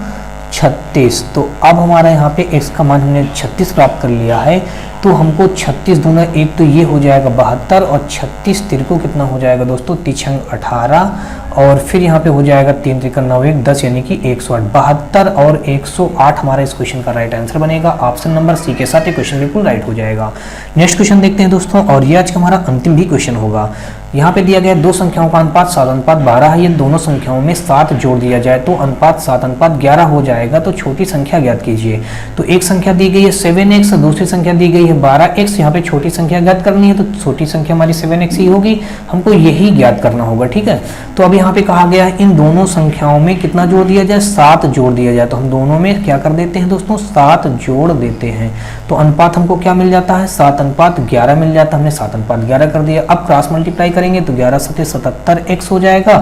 36। तो अब हमारा यहाँ पे x का मान हमने 36 प्राप्त कर लिया है। तो हमको 36 दूना 1 तो ये हो जाएगा 72, और 36 तिरको कितना हो जाएगा दोस्तों 3 18, और फिर यहाँ पे हो जाएगा 3 3 9 1 10 यानी कि 108। 72 और 108 हमारा इस क्वेश्चन का राइट आंसर बनेगा। ऑप्शन नंबर सी के साथ ये क्वेश्चन बिल्कुल राइट हो जाएगा। नेक्स्ट क्वेश्चन देखते हैं दोस्तों, और ये आज का हमारा अंतिम भी क्वेश्चन होगा। यहाँ पे दिया गया दो संख्याओं का अनुपात 7:12 है, ये दोनों संख्याओं में 7 जोड़ दिया जाए तो अनुपात 7:11 हो जाएगा। तो छोटी संख्या ज्ञात कीजिए। तो एक संख्या दी गई है 7x, दूसरी संख्या दी गई है 12x। यहाँ पे छोटी संख्या ज्ञात करनी है तो छोटी संख्या हमारी 7x ही होगी, हमको यही ज्ञात करना होगा। ठीक है, तो अब यहाँ पे कहा गया है इन दोनों संख्याओं में कितना जोड़ दिया जाए, 7 जोड़ दिया जाए। तो हम दोनों में क्या कर देते हैं दोस्तों, 7 जोड़ देते हैं। तो अनुपात हमको क्या मिल जाता है, 7:11 मिल जाता है। हमने 7:11 कर दिया। अब क्रॉस मल्टीप्लाई करेंगे तो 11 सते 77x हो जाएगा।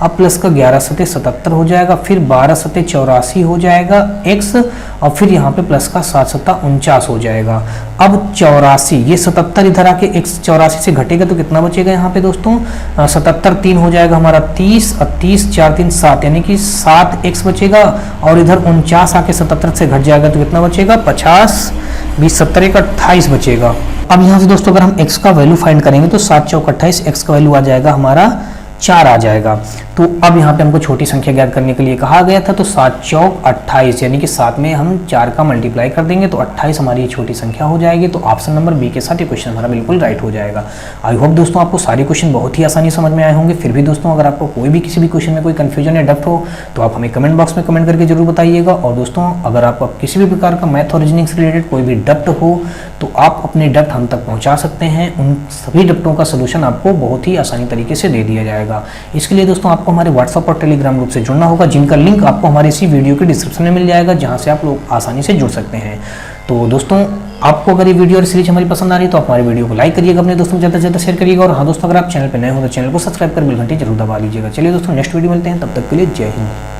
अब प्लस का 11 सते 77 हो जाएगा, फिर 12 सते 84 हो जाएगा x, और फिर यहाँ पे प्लस का 7 सत्ता 49 हो जाएगा। अब 84, ये 77 इधर आके x 84 से घटेगा तो कितना बचेगा यहाँ पे दोस्तों, 77 3 हो जाएगा हमारा 30, और 30 4 3 7, यानी कि 7x बचेगा। और इधर 49 आके 77 से घट जाएगा तो कितना बचेगा, 50 20 70 28 बचेगा। अब यहाँ से दोस्तों अगर हम x का वैल्यू फाइंड करेंगे तो 7 चौक 28, x का वैल्यू आ जाएगा हमारा 4 आ जाएगा। तो अब यहाँ पे हमको छोटी संख्या ज्ञात करने के लिए कहा गया था, तो 7 चौक 28, यानी कि 7 में हम 4 का मल्टीप्लाई कर देंगे तो 28 हमारी छोटी संख्या हो जाएगी। तो ऑप्शन नंबर बी के साथ ये क्वेश्चन हमारा बिल्कुल राइट हो जाएगा। आई होप दोस्तों आपको सारे क्वेश्चन बहुत ही आसानी समझ में आए होंगे। फिर भी दोस्तों अगर आपको कोई भी किसी भी क्वेश्चन में कोई कंफ्यूजन या डाउट हो तो आप हमें कमेंट बॉक्स में कमेंट करके जरूर बताइएगा। और दोस्तों अगर आपको किसी भी प्रकार का मैथ और रीजनिंग से रिलेटेड कोई भी डाउट हो तो आप अपने डाउट हम तक पहुँचा सकते हैं। उन सभी डाउटों का सोल्यूशन आपको बहुत ही आसानी तरीके से दे दिया जाएगा। इसके लिए दोस्तों आपको हमारे व्हाट्सएप और टेलीग्राम ग्रुप से जुड़ना होगा, जिनका लिंक आपको हमारे इसी वीडियो के डिस्क्रिप्शन में मिल जाएगा, जहां से आप लोग आसानी से जुड़ सकते हैं। तो दोस्तों आपको अगर ये वीडियो और सीरीज हमारी पसंद आ रही है तो आप हमारे वीडियो को लाइक करिएगा, अपने दोस्तों को ज़्यादा से ज़्यादा शेयर करिएगा। और हाँ दोस्तों अगर आप चैनल पर नए हो तो चैनल को सब्सक्राइब कर बेल घंटी जरूर दबा लीजिएगा। चलिए दोस्तों नेक्स्ट वीडियो मिलते हैं, तब तक के लिए जय हिंद।